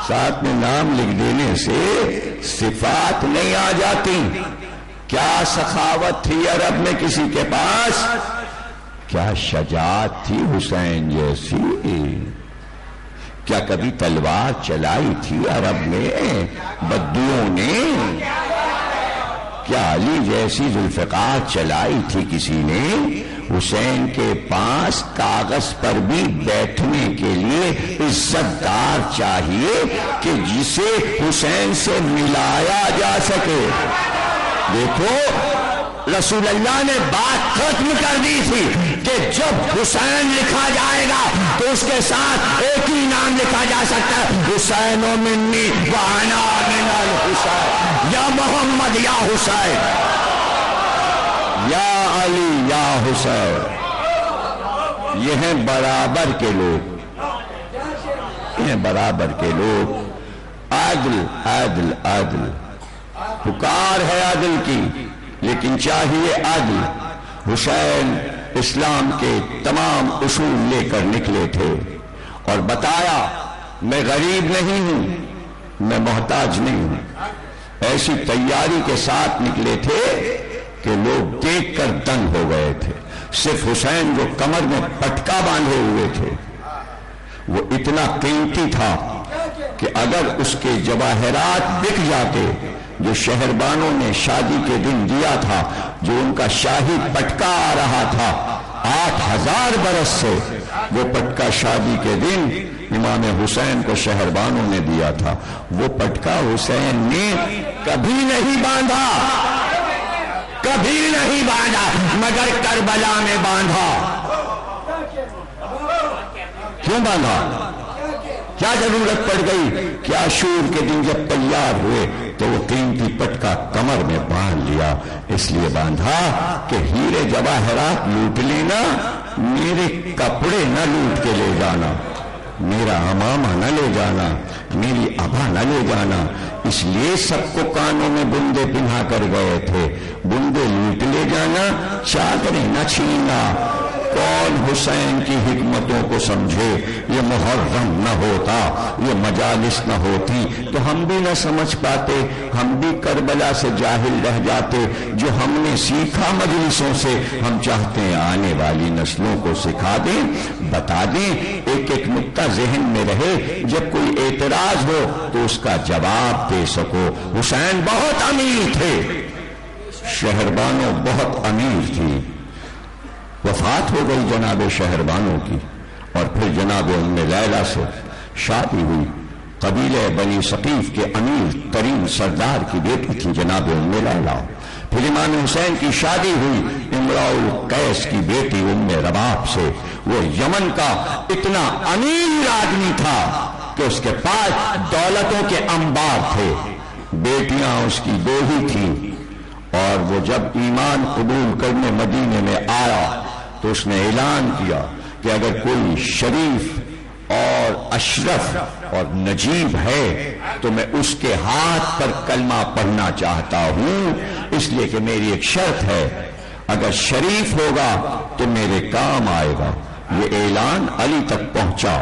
ساتھ میں نام لکھ دینے سے صفات نہیں آ جاتی۔ کیا سخاوت تھی عرب میں کسی کے پاس، کیا شجاعت تھی حسین جیسی، کیا کبھی تلوار چلائی تھی عرب میں بدوؤں نے، کیا علی جیسی ذوالفقار چلائی تھی کسی نے؟ حسین کے پاس کاغذ پر بھی بیٹھنے کے لیے عزت دار چاہیے کہ جسے حسین سے ملایا جا سکے۔ دیکھو رسول اللہ نے بات ختم کر دی تھی کہ جب حسین لکھا جائے گا تو اس کے ساتھ ایک ہی نام لکھا جا سکتا ہے، حسین منی وانا من الحسین، یا محمد یا حسین، یا علی یا حسین۔ یہ ہیں برابر کے لوگ، یہ ہیں برابر کے لوگ۔ عادل عادل عادل، پکار ہے عادل کی، لیکن چاہیے عادل۔ حسین اسلام کے تمام اصول لے کر نکلے تھے اور بتایا میں غریب نہیں ہوں، میں محتاج نہیں ہوں۔ ایسی تیاری کے ساتھ نکلے تھے کہ لوگ دیکھ کر دنگ ہو گئے تھے۔ صرف حسین جو کمر میں پٹکا باندھے ہوئے تھے وہ اتنا قیمتی تھا کہ اگر اس کے جواہرات بک جاتے جو شہربانوں نے شادی کے دن دیا تھا، جو ان کا شاہی پٹکا آ رہا تھا 8000 برس سے، وہ پٹکا شادی کے دن امام حسین کو شہربانوں نے دیا تھا، وہ پٹکا حسین نے کبھی نہیں باندھا، کبھی نہیں باندھا، مگر کربلا میں باندھا۔ کیوں باندھا؟ کیا ضرورت پڑ گئی؟ کیا عاشور کے دن جب تیار ہوئے تو وہ قیمتی پٹکا کمر میں باندھ لیا، اس لیے باندھا کہ ہیرے جواہرات لوٹ لینا، میرے کپڑے نہ لوٹ کے لے جانا، میرا امامہ نہ لے جانا، میری ابا نہ لے جانا۔ اس لیے سب کو کانوں میں بندے پہنا کر گئے تھے، بندے لوٹ لے جانا، چادریں نہ چھیننا۔ کون حسین کی حکمتوں کو سمجھے؟ یہ محرم نہ ہوتا، یہ مجالس نہ ہوتی تو ہم بھی نہ سمجھ پاتے، ہم بھی کربلا سے جاہل رہ جاتے۔ جو ہم نے سیکھا مجلسوں سے، ہم چاہتے ہیں آنے والی نسلوں کو سکھا دیں، بتا دیں، ایک ایک نقطہ ذہن میں رہے، جب کوئی اعتراض ہو تو اس کا جواب دے سکو۔ حسین بہت امیر تھے، شہربانوں بہت امیر تھی۔ وفات ہو گئی جناب شہربانوں کی، اور پھر جناب ام لیلہ سے شادی ہوئی۔ قبیلہ بنی ثقیف کے امیر ترین سردار کی بیٹی تھی جناب ام لیلہ۔ پھر امام حسین کی شادی ہوئی امراء القیس کی بیٹی ام رباب سے۔ وہ یمن کا اتنا امیر آدمی تھا کہ اس کے پاس دولتوں کے انبار تھے، بیٹیاں اس کی 2 ہی تھیں، اور وہ جب ایمان قبول کرنے مدینے میں آیا تو اس نے اعلان کیا کہ اگر کوئی شریف اور اشرف اور نجیب ہے تو میں اس کے ہاتھ پر کلمہ پڑھنا چاہتا ہوں، اس لیے کہ میری ایک شرط ہے، اگر شریف ہوگا تو میرے کام آئے گا۔ یہ اعلان علی تک پہنچا،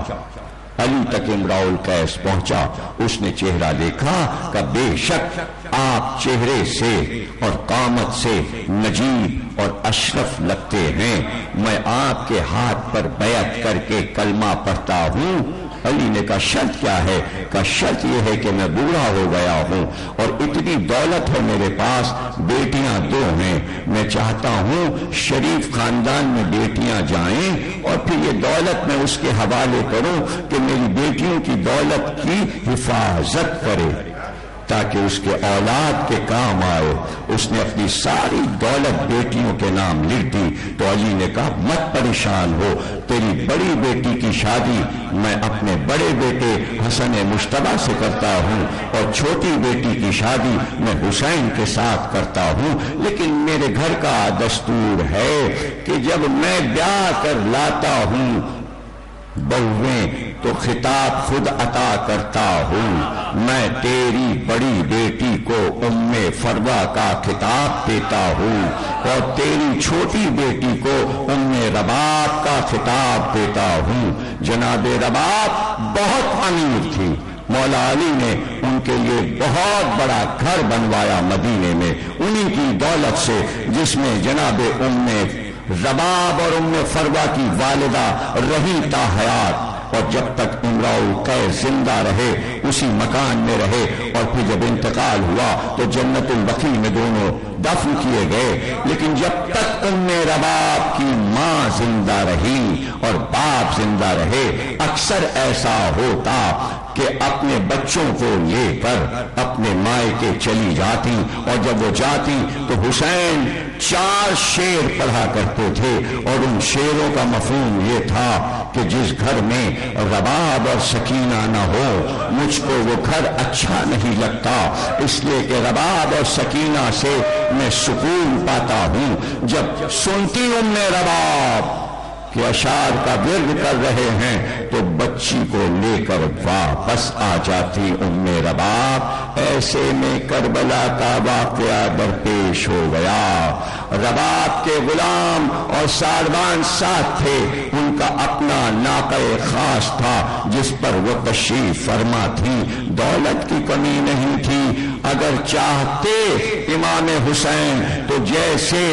علی تک امراء القیس پہنچا۔ اس نے چہرہ دیکھا کہ بے شک آپ چہرے سے اور قامت سے نجیب اور اشرف لگتے ہیں، میں آپ کے ہاتھ پر بیعت کر کے کلمہ پڑھتا ہوں۔ علی نے کہا شرط کیا ہے؟ کہ شرط یہ ہے کہ میں بوڑھا ہو گیا ہوں اور اتنی دولت ہے میرے پاس، بیٹیاں 2 ہیں، میں چاہتا ہوں شریف خاندان میں بیٹیاں جائیں اور پھر یہ دولت میں اس کے حوالے کروں کہ میری بیٹیوں کی دولت کی حفاظت کرے تاکہ اس کے اولاد کے کام آئے۔ اس نے اپنی ساری دولت بیٹیوں کے نام لکھ دی تو علی نے کہا مت پریشان ہو، تیری بڑی بیٹی کی شادی میں اپنے بڑے بیٹے حسن مجتبی سے کرتا ہوں اور چھوٹی بیٹی کی شادی میں حسین کے ساتھ کرتا ہوں، لیکن میرے گھر کا دستور ہے کہ جب میں بیاہ کر لاتا ہوں بہویں تو خطاب خود عطا کرتا ہوں، میں تیری بڑی بیٹی کو ام فروا کا خطاب دیتا ہوں اور تیری چھوٹی بیٹی کو ام رباب کا خطاب دیتا ہوں۔ جناب رباب بہت امیر تھی، مولا علی نے ان کے لیے بہت بڑا گھر بنوایا مدینے میں انہی کی دولت سے، جس میں جناب ام رباب اور ام فروا کی والدہ رہی تا حیات، اور جب تک امراء القیس زندہ رہے اسی مکان میں رہے، اور پھر جب انتقال ہوا تو جنت البقیع میں دونوں دفن کیے گئے۔ لیکن جب تک ام رباب کی ماں زندہ رہی اور باپ زندہ رہے، اکثر ایسا ہوتا کہ اپنے بچوں کو لے کر اپنے مائکے چلی جاتی، اور جب وہ جاتی تو حسین 4 شعر پڑھا کرتے تھے، اور ان شعروں کا مفہوم یہ تھا کہ جس گھر میں رباب اور سکینہ نہ ہو مجھ کو وہ گھر اچھا نہیں لگتا، اس لیے کہ رباب اور سکینہ سے میں سکون پاتا ہوں۔ جب سنتی ام رباب کہ اشعار کا ورد کر رہے ہیں تو بچی کو لے کر واپس آ جاتی ام رباب۔ ایسے میں کربلا کا واقعہ درپیش ہو گیا۔ رباب کے غلام اور ساروان ساتھ تھے، ان کا اپنا ناقہ خاص تھا جس پر وہ تشریف فرما تھی۔ دولت کی کمی نہیں تھی، اگر چاہتے امام حسین تو جیسے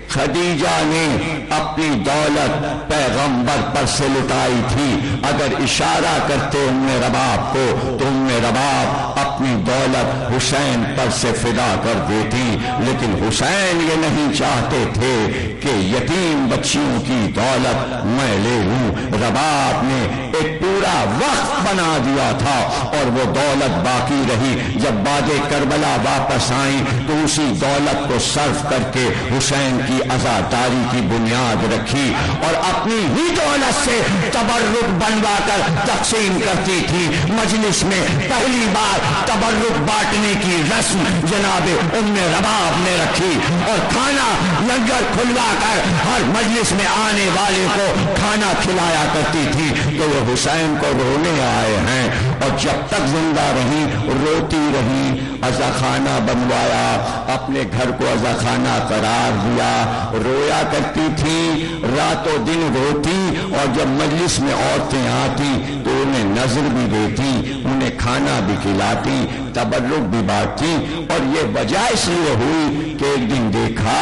خدیجہ نے اپنی دولت پیغمبر پر سے لٹائی تھی، اگر اشارہ کرتے ام رباب کو تو ام رباب اپنی دولت حسین پر سے فدا کر دیتی، لیکن حسین یہ نہیں چاہتے تھے کہ یتیم بچیوں کی دولت میں لے لوں۔ رباب نے ایک پورا وقت بنا دیا تھا اور وہ دولت باقی رہی۔ جب بعد کربلا واپس آئیں تو اسی دولت کو صرف کر کے حسین کی عزاداری کی بنیاد رکھی اور اپنی ہی دولت سے تبرک بنوا کر تقسیم کرتی تھی۔ مجلس میں پہلی بار تبرک بانٹنے کی رسم جناب ام رباب نے رکھی اور کھانا لنگر کھلوا کر ہر مجلس میں آنے والے کو کھانا کھلایا کرتی تھی۔ تو وہ حسین کو رونے آئے ہیں اور جب تک زندہ رہی روتی رہی، عزا خانہ بنوایا، اپنے گھر کو عزا خانہ قرار دیا، رویا کرتی تھی، رات و دن روتی، اور جب مجلس میں عورتیں آتی تو انہیں نظر بھی دیتی، انہیں کھانا بھی کھلاتی، تبرک بھی بانٹتی۔ اور یہ وجہ اس لیے ہوئی کہ ایک دن دیکھا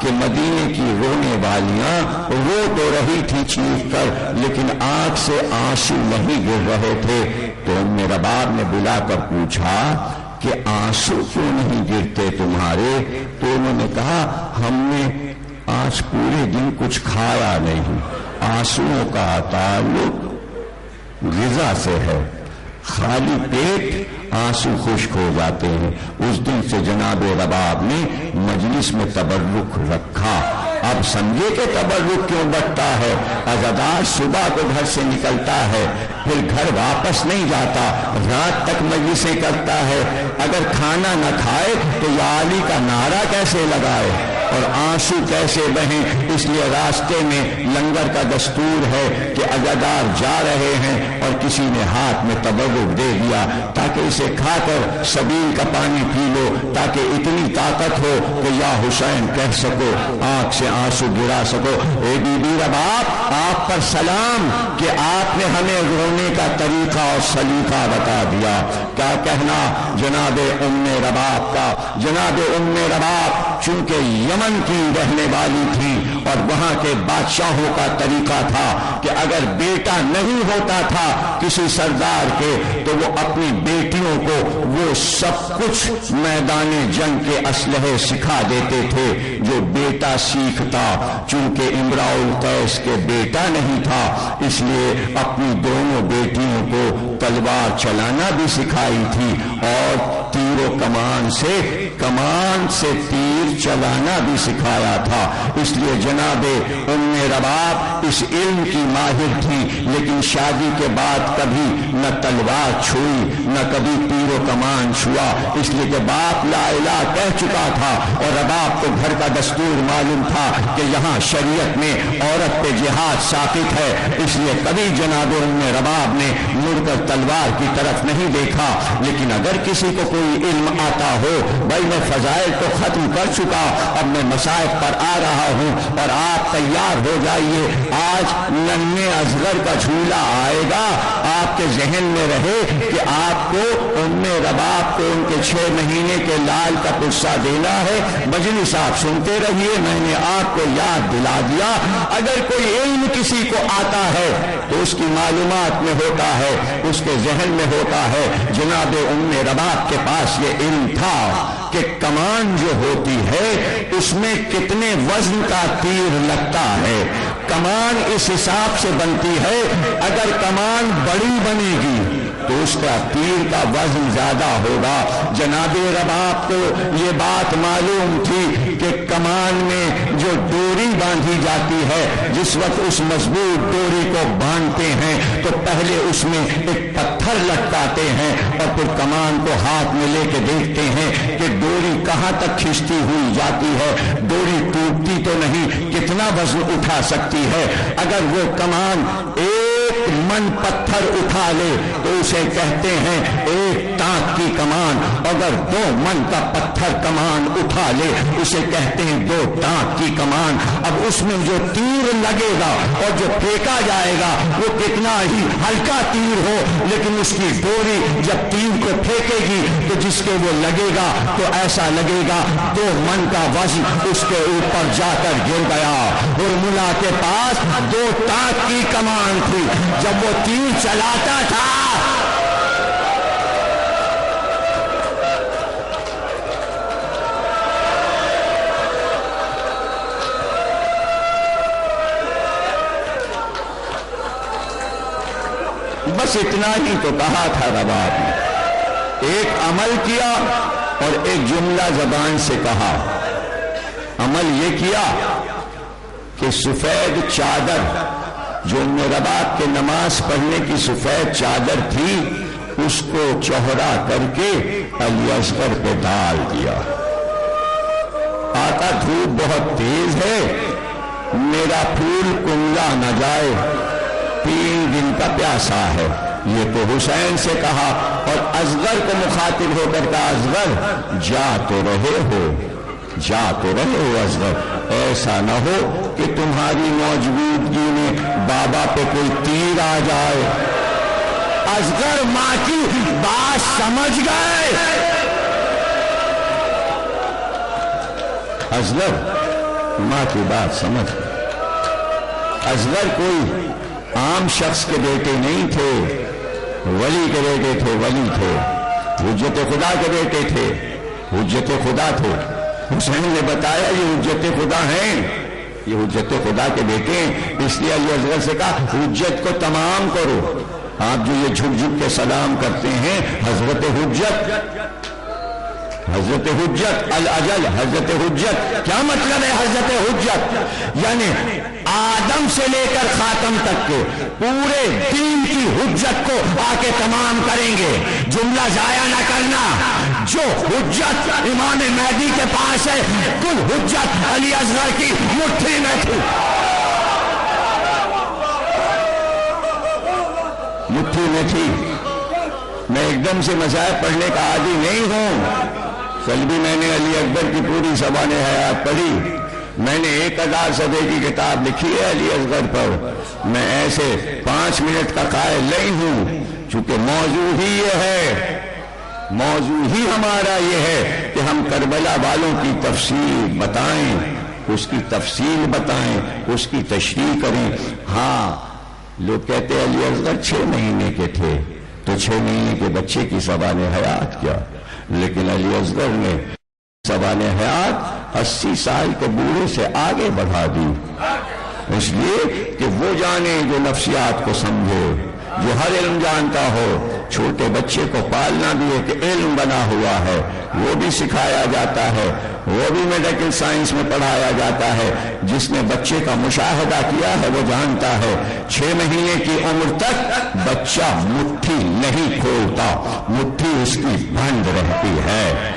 کہ مدینے کی رونے والیاں رو تو رہی تھی چیخ کر، لیکن آنکھ سے آنسو نہیں گر رہے تھے۔ تو ام رباب نے بلا کر پوچھا کہ آنسو کیوں نہیں گرتے تمہارے؟ تو انہوں نے کہا ہم نے آج پورے دن کچھ کھایا نہیں، آنسوؤں کا تعلق غذا سے ہے، خالی پیٹ آنسو خشک ہو جاتے ہیں۔ اس دن سے جناب رباب نے مجلس میں تبرک رکھا۔ اب سمجھے کہ تبرک کیوں بڑھتا ہے؟ عزادار صبح کو گھر سے نکلتا ہے، پھر گھر واپس نہیں جاتا، رات تک مجلسیں کرتا ہے، اگر کھانا نہ کھائے تو یا علی کا نعرہ کیسے لگائے اور آنسو کیسے بہیں؟ اس لیے راستے میں لنگر کا دستور ہے کہ عزادار جا رہے ہیں اور کسی نے ہاتھ میں تبرک دے دیا تاکہ اسے کھا کر سبیل کا پانی پی لو، تاکہ اتنی طاقت ہو کہ یا حسین کہہ سکو، آنکھ سے آنسو گرا سکو۔ اے بی بی رباب، آپ پر سلام کہ آپ نے ہمیں رونے کا طریقہ اور سلیقہ بتا دیا۔ کیا کہنا جناب ام رباب کا؟ جناب ام رباب چونکہ یمن کی رہنے والی تھی اور وہاں کے بادشاہوں کا طریقہ تھا کہ اگر بیٹا نہیں ہوتا تھا کسی سردار کے تو وہ اپنی بیٹیوں کو وہ سب کچھ میدان جنگ کے اسلحے سکھا دیتے تھے جو بیٹا سیکھتا۔ چونکہ امراء القیس کے بیٹا نہیں تھا اس لیے اپنی دونوں بیٹیوں کو تلوار چلانا بھی سکھائی تھی اور تیر و کمان سے تیر چلانا بھی سکھایا تھا۔ اس لیے جناب ام رباب اس علم کی ماہر تھی، لیکن شادی کے بعد کبھی نہ تلوار چھوئی نہ کبھی تیر و کمان چھوا، اس لیے کہ باپ لا الہ کہہ چکا تھا اور رباب کو گھر کا دستور معلوم تھا کہ یہاں شریعت میں عورت پہ جہاد ساقط ہے، اس لیے کبھی جناب ام رباب نے مڑ کر تلوار کی طرف نہیں دیکھا۔ لیکن اگر کسی کو کوئی علم آتا ہو، بھائی میں فضائل تو ختم کر چکا، اب میں مصائب پر آ رہا ہوں اور آپ تیار ہو جائیے، آج ننھے اصغر کا جھولا آئے گا۔ آپ کے ذہن میں رہے کہ آپ کو ام رباب کو ان کے 6 مہینے کے لال کا قصہ دینا ہے۔ مجلس آپ سنتے رہیے، میں نے آپ کو یاد دلا دیا۔ اگر کوئی علم کسی کو آتا ہے تو اس کی معلومات میں ہوتا ہے، اس کے ذہن میں ہوتا ہے۔ جناب ام رباب کے پاس یہ علم تھا کہ کمان جو ہوتی ہے اس میں کتنے وزن کا تیر لگتا ہے۔ کمان اس حساب سے بنتی ہے، اگر کمان بڑی بنے گی تو اس کا تیر کا وزن زیادہ ہوگا۔ جناب رباب کو یہ بات معلوم تھی کہ کمان میں جو ڈوری باندھی جاتی ہے، جس وقت اس مضبوط ڈوری کو باندھتے ہیں تو پہلے اس میں ایک پتھر لٹکاتے ہیں اور پھر کمان کو ہاتھ میں لے کے دیکھتے ہیں کہ ڈوری کہاں تک کھینچتی ہوئی جاتی ہے، ڈوری ٹوٹتی تو نہیں، کتنا وزن اٹھا سکتی ہے۔ اگر وہ کمان ایک من پتھر اٹھا لے تو اسے کہتے ہیں ایک ٹانک کی کمان، اگر 2 من کا پتھر کمان اٹھا لے اسے کہتے ہیں 2 ٹانک کی کمان۔ اب اس میں جو تیر لگے گا اور جو پھینکا جائے گا وہ کتنا ہی ہلکا تیر ہو، لیکن اس کی ڈوری جب تیر کو پھینکے گی تو جس کے وہ لگے گا تو ایسا لگے گا 2 من کا وزن اس کے اوپر جا کر گر گیا۔ اور ملا کے پاس 2 ٹانک کی کمان تھی، جب وہ تیر چلاتا تھا بس اتنا ہی تو کہا تھا رباب نے، ایک عمل کیا اور ایک جملہ زبان سے کہا۔ عمل یہ کیا کہ سفید چادر جو رباب کے نماز پڑھنے کی سفید چادر تھی اس کو چوہرا کر کے علی اصغر پہ ڈال دیا۔ آقا دھوپ بہت تیز ہے، میرا پھول کملا نہ جائے، 3 دن کا پیاسا ہے، یہ تو حسین سے کہا اور اصغر کو مخاطب ہو کر کہا اصغر جا تو رہے ہو، جا تو رہے ہو اصغر، ایسا نہ ہو کہ تمہاری موجودگی میں بابا پہ کوئی تیر آ جائے۔ اصغر ماں کی بات سمجھ گئے، اصغر ماں کی بات سمجھ گئے۔ اصغر کوئی عام شخص کے بیٹے نہیں تھے، ولی کے بیٹے تھے، ولی تھے، حجت خدا کے بیٹے تھے، حجت خدا تھے۔ حسین نے بتایا یہ حجت خدا ہیں، یہ حجت خدا کے بیٹے ہیں، اس لیے علی اصغر سے کہا حجت کو تمام کرو۔ آپ جو یہ جھک جھک کے سلام کرتے ہیں حضرت حجت، حضرت حجت الاجل، حضرت حجت کیا مطلب ہے؟ حضرت حجت یعنی آدم سے لے کر خاتم تک کے پورے دین کی حجت کو آ کے تمام کریں گے۔ جملہ ضائع نہ کرنا، جو حجت امام مہدی کے پاس ہے کل حجت علی اصغر کی مٹھی میں تھی، مٹھی میں تھی۔ میں ایک دم سے مذاہب پڑھنے کا عادی نہیں ہوں، کل بھی میں نے علی اکبر کی پوری زبان حیات پڑھی، میں نے 1000 صفحے کی کتاب لکھی ہے علی اصغر پر۔ میں ایسے 5 منٹ کا قائل نہیں ہوں، چونکہ موضوع ہی یہ ہے، موضوع ہی ہمارا یہ ہے کہ ہم کربلا والوں کی تفصیل بتائیں، اس کی تفصیل بتائیں، اس کی تشریح کریں۔ ہاں لوگ کہتے ہیں علی اصغر 6 مہینے کے تھے تو 6 مہینے کے بچے کی زبان حیات کیا، لیکن علی اصغر نے زبان حیات 80 سال کے بوڑھے سے آگے بڑھا دی، اس لیے کہ وہ جانے جو نفسیات کو سمجھے، جو ہر علم جانتا ہو۔ چھوٹے بچے کو پالنا بھی ایک علم بنا ہوا ہے، وہ بھی سکھایا جاتا ہے، وہ بھی میڈیکل سائنس میں پڑھایا جاتا ہے۔ جس نے بچے کا مشاہدہ کیا ہے وہ جانتا ہے 6 مہینے کی عمر تک بچہ مٹھی نہیں کھولتا، مٹھی اس کی بند رہتی ہے۔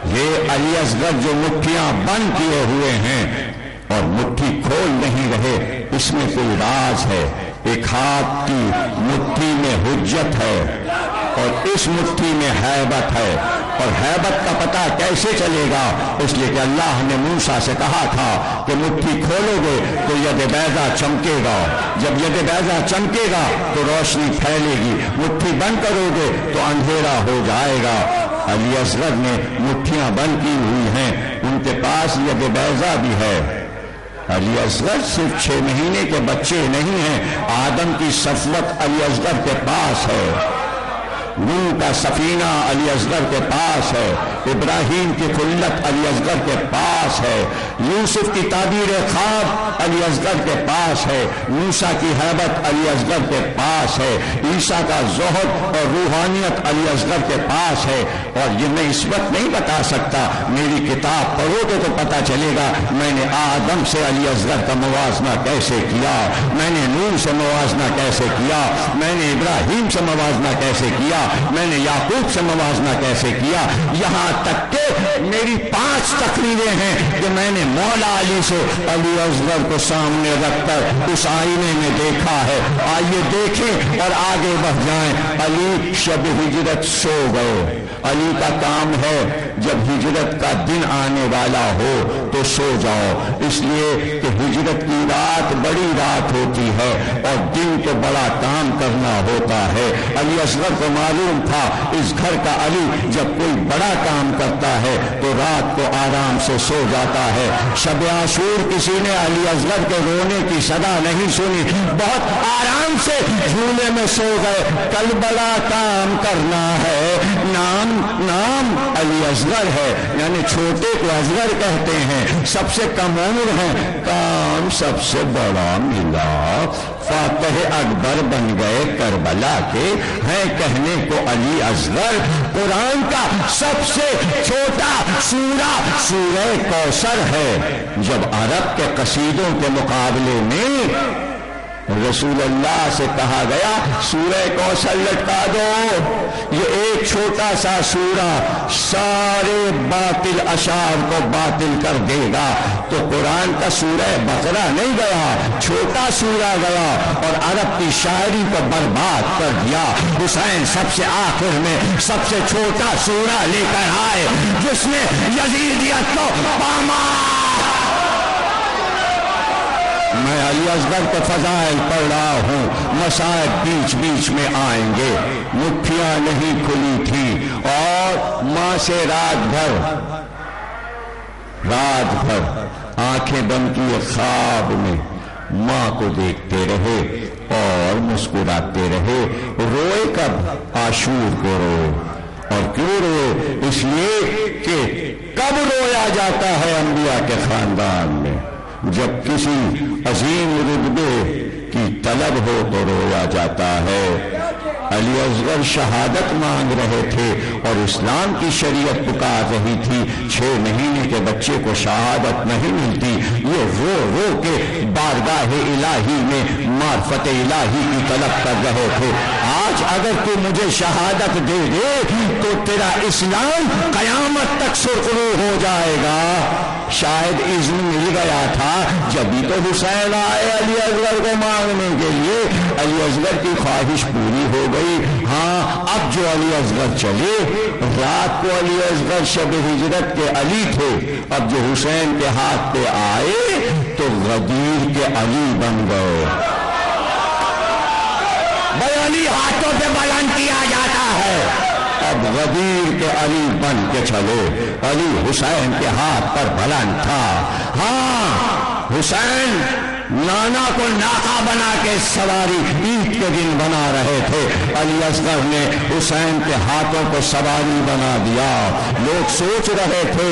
یہ علی اصغر جو مٹھیاں بند کیے ہوئے ہیں اور مٹھی کھول نہیں رہے، اس میں کوئی راز ہے۔ ایک ہاتھ کی مٹھی میں حجت ہے اور اس مٹھی میں ہیبت ہے، اور ہیبت کا پتہ کیسے چلے گا؟ اس لیے کہ اللہ نے موسیٰ سے کہا تھا کہ مٹھی کھولو گے تو ید بیضا چمکے گا، جب ید بیضا چمکے گا تو روشنی پھیلے گی، مٹھی بند کرو گے تو اندھیرا ہو جائے گا۔ علی اصغر نے مٹھیاں بند کی ہوئی ہیں، ان کے پاس ید بیضا بھی ہے۔ علی اصغر صرف 6 مہینے کے بچے نہیں ہیں، آدم کی صفوت علی اصغر کے پاس ہے، نوح کا سفینہ علی اصغر کے پاس ہے، ابراہیم کی خلت علی اصغر کے پاس ہے، یوسف کی تعبیر خواب علی اصغر کے پاس ہے، موسیٰ کی ہیبت علی اصغر کے پاس ہے، عیسیٰ کا زہد اور روحانیت علی اصغر کے پاس ہے۔ اور یہ میں اس وقت نہیں بتا سکتا، میری کتاب پڑھو گے تو پتا چلے گا میں نے آدم سے علی اصغر کا موازنہ کیسے کیا، میں نے نوح سے موازنہ کیسے کیا، میں نے ابراہیم سے موازنہ کیسے کیا، میں نے یعقوب سے موازنہ کیسے کیا، یہاں تک کہ میری 5 تقریریں ہیں کہ میں نے مولا علی سے علی اصغر کو سامنے رکھ کر اس آئینے میں دیکھا ہے۔ آئیے دیکھیں اور آگے بڑھ جائیں۔ علی شب ہجرت سو گئے۔ علی کا کام ہے جب ہجرت کا دن آنے والا ہو تو سو جاؤ، اس لیے کہ ہجرت کی رات بڑی رات ہوتی ہے اور دن کو بڑا کام کرنا ہوتا ہے۔ علی اصغر کو معلوم تھا اس گھر کا علی جب کوئی بڑا کام کرتا ہے تو رات کو آرام سے سو جاتا ہے۔ شب عاشور کسی نے علی اصغر کے رونے کی صدا نہیں سنی، بہت آرام سے جھولے میں سو گئے۔ کل بڑا کام کرنا ہے، نام علی اصغر ہے، یعنی چھوٹے کو اصغر کہتے ہیں، سب سے کم عمر ہیں، کام سب سے بڑا ملا، فاتح اکبر بن گئے کربلا کے، ہیں کہنے کو علی اصغر۔ قرآن کا سب سے چھوٹا سورہ سورہ کوثر ہے۔ جب عرب کے قصیدوں کے مقابلے میں رسول اللہ سے کہا گیا سورہ کوثر لٹکا دو، یہ ایک چھوٹا سا سورہ سارے باطل اشعار کو باطل کر دے گا، تو قرآن کا سورہ بقرہ نہیں گیا، چھوٹا سورہ گیا اور عرب کی شاعری کو برباد کر دیا۔ حسین سب سے آخر میں سب سے چھوٹا سورہ لے کر آئے جس نے یزیدیت کو پامال۔ میں علی اصغر کے فضائل پڑھ رہا ہوں، مصائب بیچ بیچ میں آئیں گے۔ مٹھیاں نہیں کھلی تھی اور ماں سے رات بھر آنکھیں بند کیے خواب میں ماں کو دیکھتے رہے اور مسکراتے رہے۔ روئے کب؟ عاشور کو روئے، اور کیوں روئے؟ اس لیے کہ کب رویا جاتا ہے انبیاء کے خاندان میں؟ جب کسی عظیم رتبے کی طلب ہو تو رویا جاتا ہے۔ علی اصغر شہادت مانگ رہے تھے اور اسلام کی شریعت پکار رہی تھی، 6 مہینے کے بچے کو شہادت نہیں ملتی، یہ رو کے بارگاہ الہی میں معرفت الہی کی طلب کر رہے تھے۔ آج اگر تو مجھے شہادت دے دے تو تیرا اسلام قیامت تک سرخرو ہو جائے گا۔ شاید اذن مل گیا تھا، جبھی تو حسین آئے علی اصغر کو مانگنے کے لیے۔ علی اصغر کی خواہش پوری ہو گئی۔ ہاں اب جو علی اصغر چلے، رات کو علی اصغر شب ہجرت کے علی تھے، اب جو حسین کے ہاتھ پہ آئے تو غدیر کے علی بن گئے۔ بھائی علی ہاتھوں پہ بلند کیا جاتا ہے، اب غدیر کے علی بن کے چلے۔ علی حسین کے ہاتھ پر بلند تھا۔ ہاں حسین نانا کو ناکا بنا کے سواری عید کے دن بنا رہے تھے، علی اصغر نے حسین کے ہاتھوں کو سواری بنا دیا۔ لوگ سوچ رہے تھے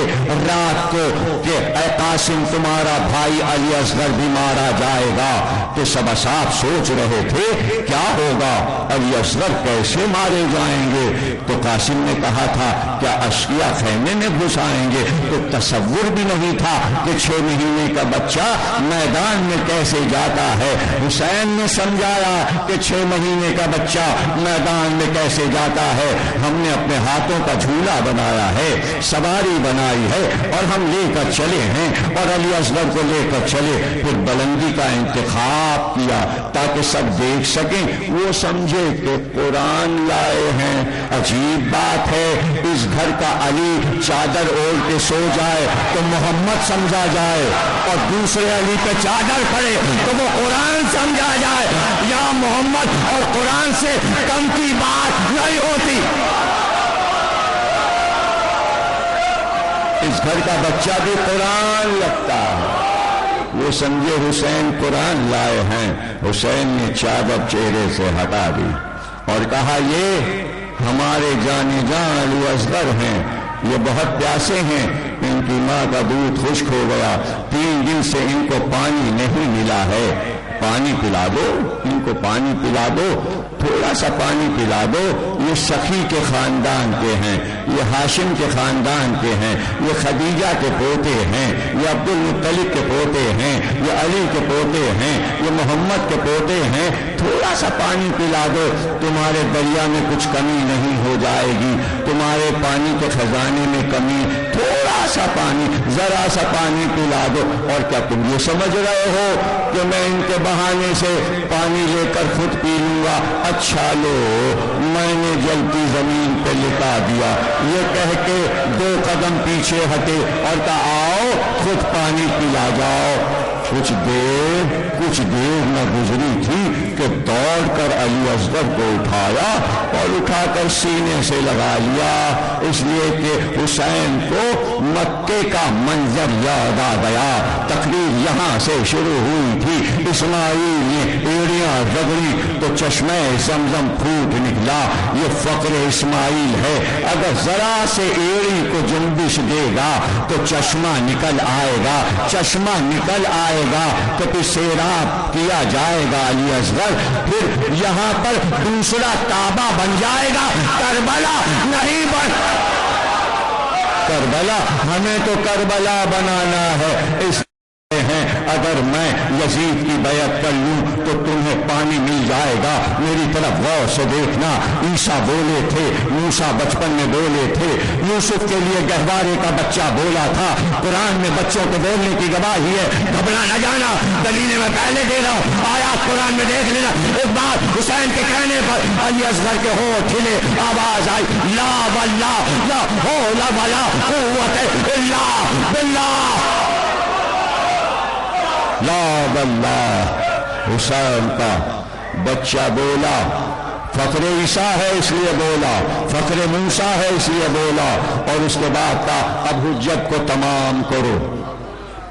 رات کو کہ اے قاسم تمہارا بھائی علی اصغر بھی مارا جائے گا، تو سب اصحاب سوچ رہے تھے کیا ہوگا، علی اصغر کیسے مارے جائیں گے؟ تو قاسم نے کہا تھا کیا اشقیاء خیمے میں گھس آئیں گے؟ تو تصور بھی نہیں تھا کہ 6 مہینے کا بچہ میدان میں کیسے جاتا ہے۔ حسین نے سمجھایا کہ 6 مہینے کا بچہ میدان میں کیسے جاتا ہے، ہم نے اپنے ہاتھوں کا جھولا بنایا ہے، سواری بنائی ہے اور ہم لے کر چلے ہیں، اور علی اصغر کو لے کر چلے۔ پھر بلندی کا انتخاب کیا تاکہ سب دیکھ سکیں، وہ سمجھے کہ قرآن لائے ہیں۔ عجیب بات ہے، اس گھر کا علی چادر اوڑھ کے سو جائے تو محمد سمجھا جائے، اور دوسرے علی پہ چادر پڑے تو وہ قرآن سمجھا جائے۔ یا محمد اور قرآن سے کم کی بات نہیں ہوتی۔ اس گھر کا بچہ بھی قرآن لگتا ہے، وہ سمجھے حسین قرآن لائے ہیں۔ حسین نے چادر چہرے سے ہٹا دی اور کہا یہ ہمارے جانے جان علی اصغر ہیں، یہ بہت پیاسے ہیں، ان کی ماں کا دودھ خشک ہو گیا، 3 دن سے ان کو پانی نہیں ملا ہے، پانی پلا دو، ان کو پانی پلا دو، تھوڑا سا پانی پلا دو۔ یہ سخی کے خاندان کے ہیں، یہ ہاشم کے خاندان کے ہیں، یہ خدیجہ کے پوتے ہیں، یہ عبد المطلب کے پوتے ہیں، یہ علی کے پوتے ہیں، یہ محمد کے پوتے ہیں، تھوڑا سا پانی پلا دو، تمہارے دریا میں کچھ کمی نہیں ہو جائے گی، تمہارے پانی کے خزانے میں کمی، تھوڑا سا پانی، ذرا سا پانی پلا دو۔ اور کیا تم یہ سمجھ رہے ہو کہ میں ان کے بہانے سے پانی لے کر خود پی لوں گا؟ اچھا لو، میں نے جلتی زمین پہ لٹا دیا۔ یہ کہہ کے 2 قدم پیچھے ہٹے اور کہا آؤ خود پانی پلا جاؤ۔ کچھ دیر نہ گزری تھی کہ دوڑ کر علی اصغر کو اٹھایا اور اٹھا کر سینے سے لگا لیا، اس لیے کہ حسین کو مکے کا منظر یاد آ گیا۔ تقریر یہاں سے شروع ہوئی تھی، اسماعیل نے ایڑیاں رگڑی تو چشمہ زمزم پھوٹ نکلا۔ یہ فقر اسماعیل ہے، اگر ذرا سے ایڑی کو جنبش دے گا تو چشمہ نکل آئے گا، چشمہ نکل آئے گا تو پھر سیراب کیا جائے گا علی اصغر، پھر یہاں پر دوسرا کعبہ بن جائے گا، کربلا نہیں کربلا ہمیں تو کربلا بنانا ہے۔ اس ہیں اگر میں یزید کی بیعت کر لوں تو تمہیں پانی مل جائے گا۔ میری طرف غور سے دیکھنا، عیسیٰ بولے تھے، موسیٰ بچپن میں بولے تھے، یوسف کے لیے گہوارے کا بچہ بولا تھا۔ قرآن میں بچوں کے بولنے کی گواہی ہے، گھبرا نہ جانا، دلیلیں میں پہلے دے رہا ہوں، آیات قرآن میں دیکھ لینا۔ ایک بار حسین کے کہنے پر علی اصغر کے ہونٹ کھلے، آواز آئی لا واللہ لا حول ولا قوت الا باللہ، لا واللہ۔ حسین کا بچہ بولا، فخر عیسیٰ ہے اس لیے بولا، فخر موسیٰ ہے اس لیے بولا، اور اس کے بعد کہا اب حجت کو تمام کرو۔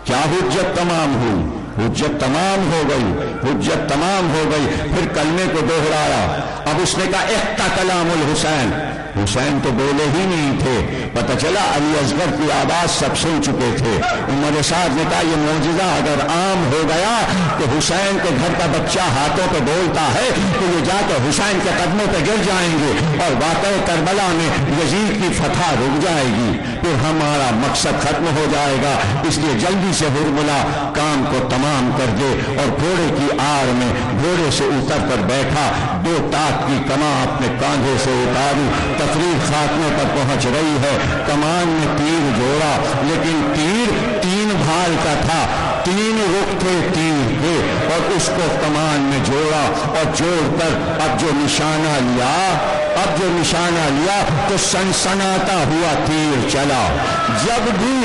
کیا حجت تمام ہوئی؟ حجت تمام ہو گئی، حجت تمام ہو گئی۔ پھر کلمے کو دوہرایا، اب اس نے کہا احتا کلام الحسین۔ حسین تو بولے ہی نہیں تھے، پتہ چلا علی اصغر کی آواز سب سن چکے تھے۔ عمر سعد نے کہا یہ معجزہ اگر عام ہو گیا کہ حسین کے گھر کا بچہ ہاتھوں پہ بولتا ہے تو یہ جا کے حسین کے قدموں پہ گر جائیں گے اور واقع کربلا میں یزید کی فتح رک جائے گی، پھر ہمارا مقصد ختم ہو جائے گا۔ اس لیے جلدی سے ہرملا کام کو تمام کر دے، اور گھوڑے کی آڑ میں گھوڑے سے اتر کر بیٹھا، 2 ٹاک کی کمان اپنے کاندھے سے اتاری، تقریر خاتمے پر پہنچ رہی ہے، کمان میں تیر جوڑا، لیکن تیر 3 بھال کا تھا، 3 رخ تھے تیر کے، اور اس کو کمان میں جوڑا، اور جوڑ کر اب جو نشانہ لیا تو سنسناتا ہوا تیر چلا۔ جب بھی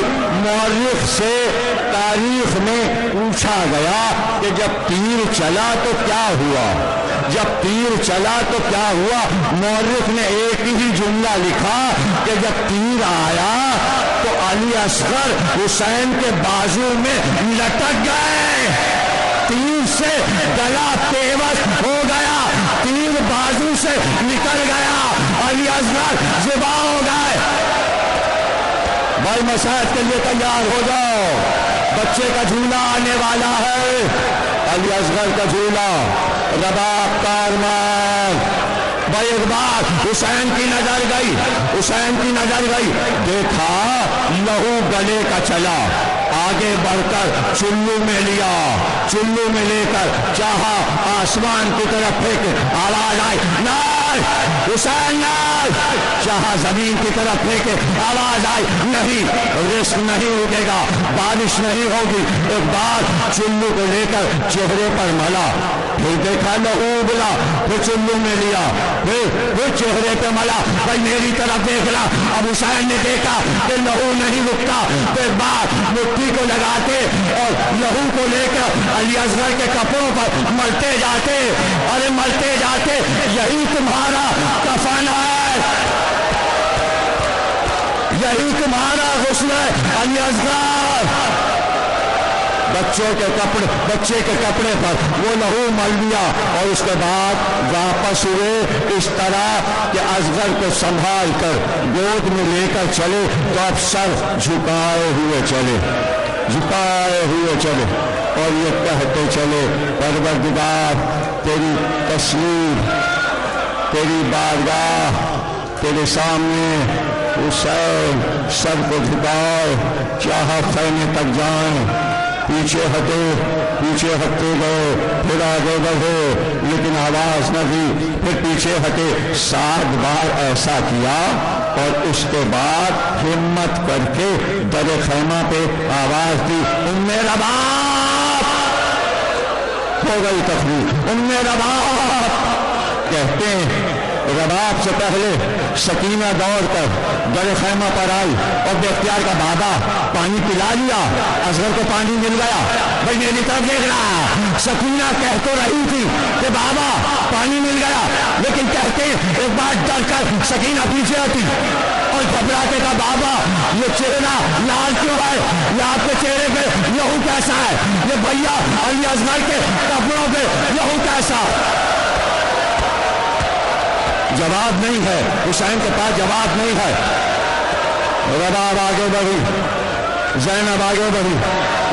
مورخ سے تاریخ میں پوچھا گیا کہ جب تیر چلا تو کیا ہوا، جب تیر چلا تو کیا ہوا، مورخ نے ایک ہی جملہ لکھا کہ جب تیر آیا تو علی اصغر حسین کے بازو میں لٹک گئے، تیر سے گلا پیوست ہو گیا، تیر بازو سے نکل گیا، علی اصغر ذبح ہو گئے۔ بھائی مساعد کے لیے تیار ہو جاؤ، بچے کا جھولا آنے والا ہے، علی اصغر کا جھولا، رباب کا ارمان۔ بھائی ایک بار حسین کی نظر گئی، دیکھا لہو گلے کا چلا، آگے بڑھ کر چلو میں لے کر چاہا آسمان کی طرف پھینکے، آواز آئی نہیں حسین نہیں، چاہا زمین کی طرف پھینکے، آواز آئی نہیں، رزق نہیں اٹھے گا، بارش نہیں ہوگی۔ ایک بار چلو کو لے کر چہرے پر ملا، پھر دیکھا لہو ابلا، پھر چلو میں لیا، پھر چہرے پہ ملا، بھائی میری طرف دیکھنا۔ اب حسین نے دیکھا کہ لہو نہیں رکتا، پھر بار مٹھی کو لگاتے اور لہو کو لے کر علی اصغر کے کپڑوں پر ملتے جاتے، یہی تمہارا کفن ہے، یہی تمہارا غسل ہے علی اصغر، بچے کے کپڑے پر وہ لہو مل لیا اور اس کے بعد واپس ہوئے اس طرح کہ اصغر کو سنبھال کر گود میں لے کر چلے تو اب سر جھکائے ہوئے چلے اور یہ کہتے چلے پروردگار تیری تصویر تیری بارگاہ تیرے سامنے حسین سر کو جھکائے چاہا خیمے تک جائیں پیچھے ہٹتے گئے پھر آگے بڑھے لیکن آواز نہ دی پھر پیچھے ہٹے 7 بار ایسا کیا اور اس کے بعد ہمت کر کے در خیمہ پہ آواز دی ام رباب ہو گئی تقریر ام رباب کہتے ہیں رباب سے پہلے سکینہ دوڑ کر در خیمہ پر آئی اور بے اختیار کا بابا پانی پلا لیا اصغر کو پانی مل گیا بھائی میری طرف دیکھ رہا سکینہ کہہ تو رہی تھی کہ بابا پانی مل گیا لیکن کہتے ایک بار ڈر کر سکینہ پیچھے ہٹی اور گھبراتے کا بابا یہ چہرہ لال کیوں ہے یہ آپ کے چہرے پہ لہو کیسا ہے یہ بھیا علی اصغر کے کپڑوں پہ لہو کیسا جواب نہیں ہے حسین کے پاس جواب نہیں ہے رباب آگے بڑھی زینب آگے بڑھی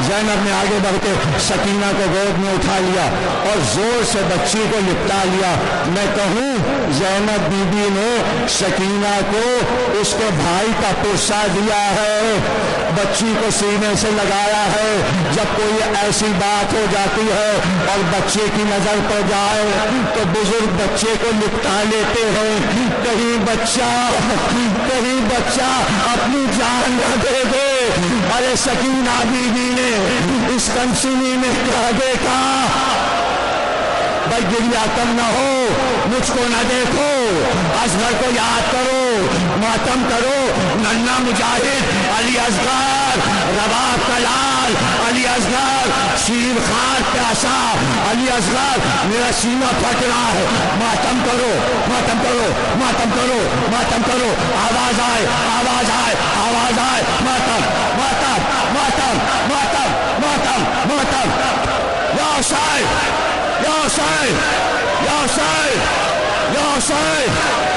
زینب نے آگے بڑھ کے سکینہ کو گود میں اٹھا لیا اور زور سے بچی کو لپٹا لیا میں کہوں زینب بی بی نے سکینہ کو اس کے بھائی کا پرسہ دیا ہے بچی کو سینے سے لگایا ہے جب کوئی ایسی بات ہو جاتی ہے اور بچے کی نظر پڑ جائے تو بزرگ بچے کو لپٹا لیتے ہیں کہیں بچہ اپنی جان نہ دے دے ارے سکینہ بی بی نے اس کنسینی میں کیا دیکھا بھائی گریا کم نہ ہو مجھ کو نہ دیکھو اصغر کو یاد کرو ماتم کرو ننھا مجاہد علی اصغر رباب کلال علی اصغر شیر خان پیاسا علی اصغر میرا سینہ پھٹ رہا ہے ماتم کرو آواز آئے ماتم یا حسین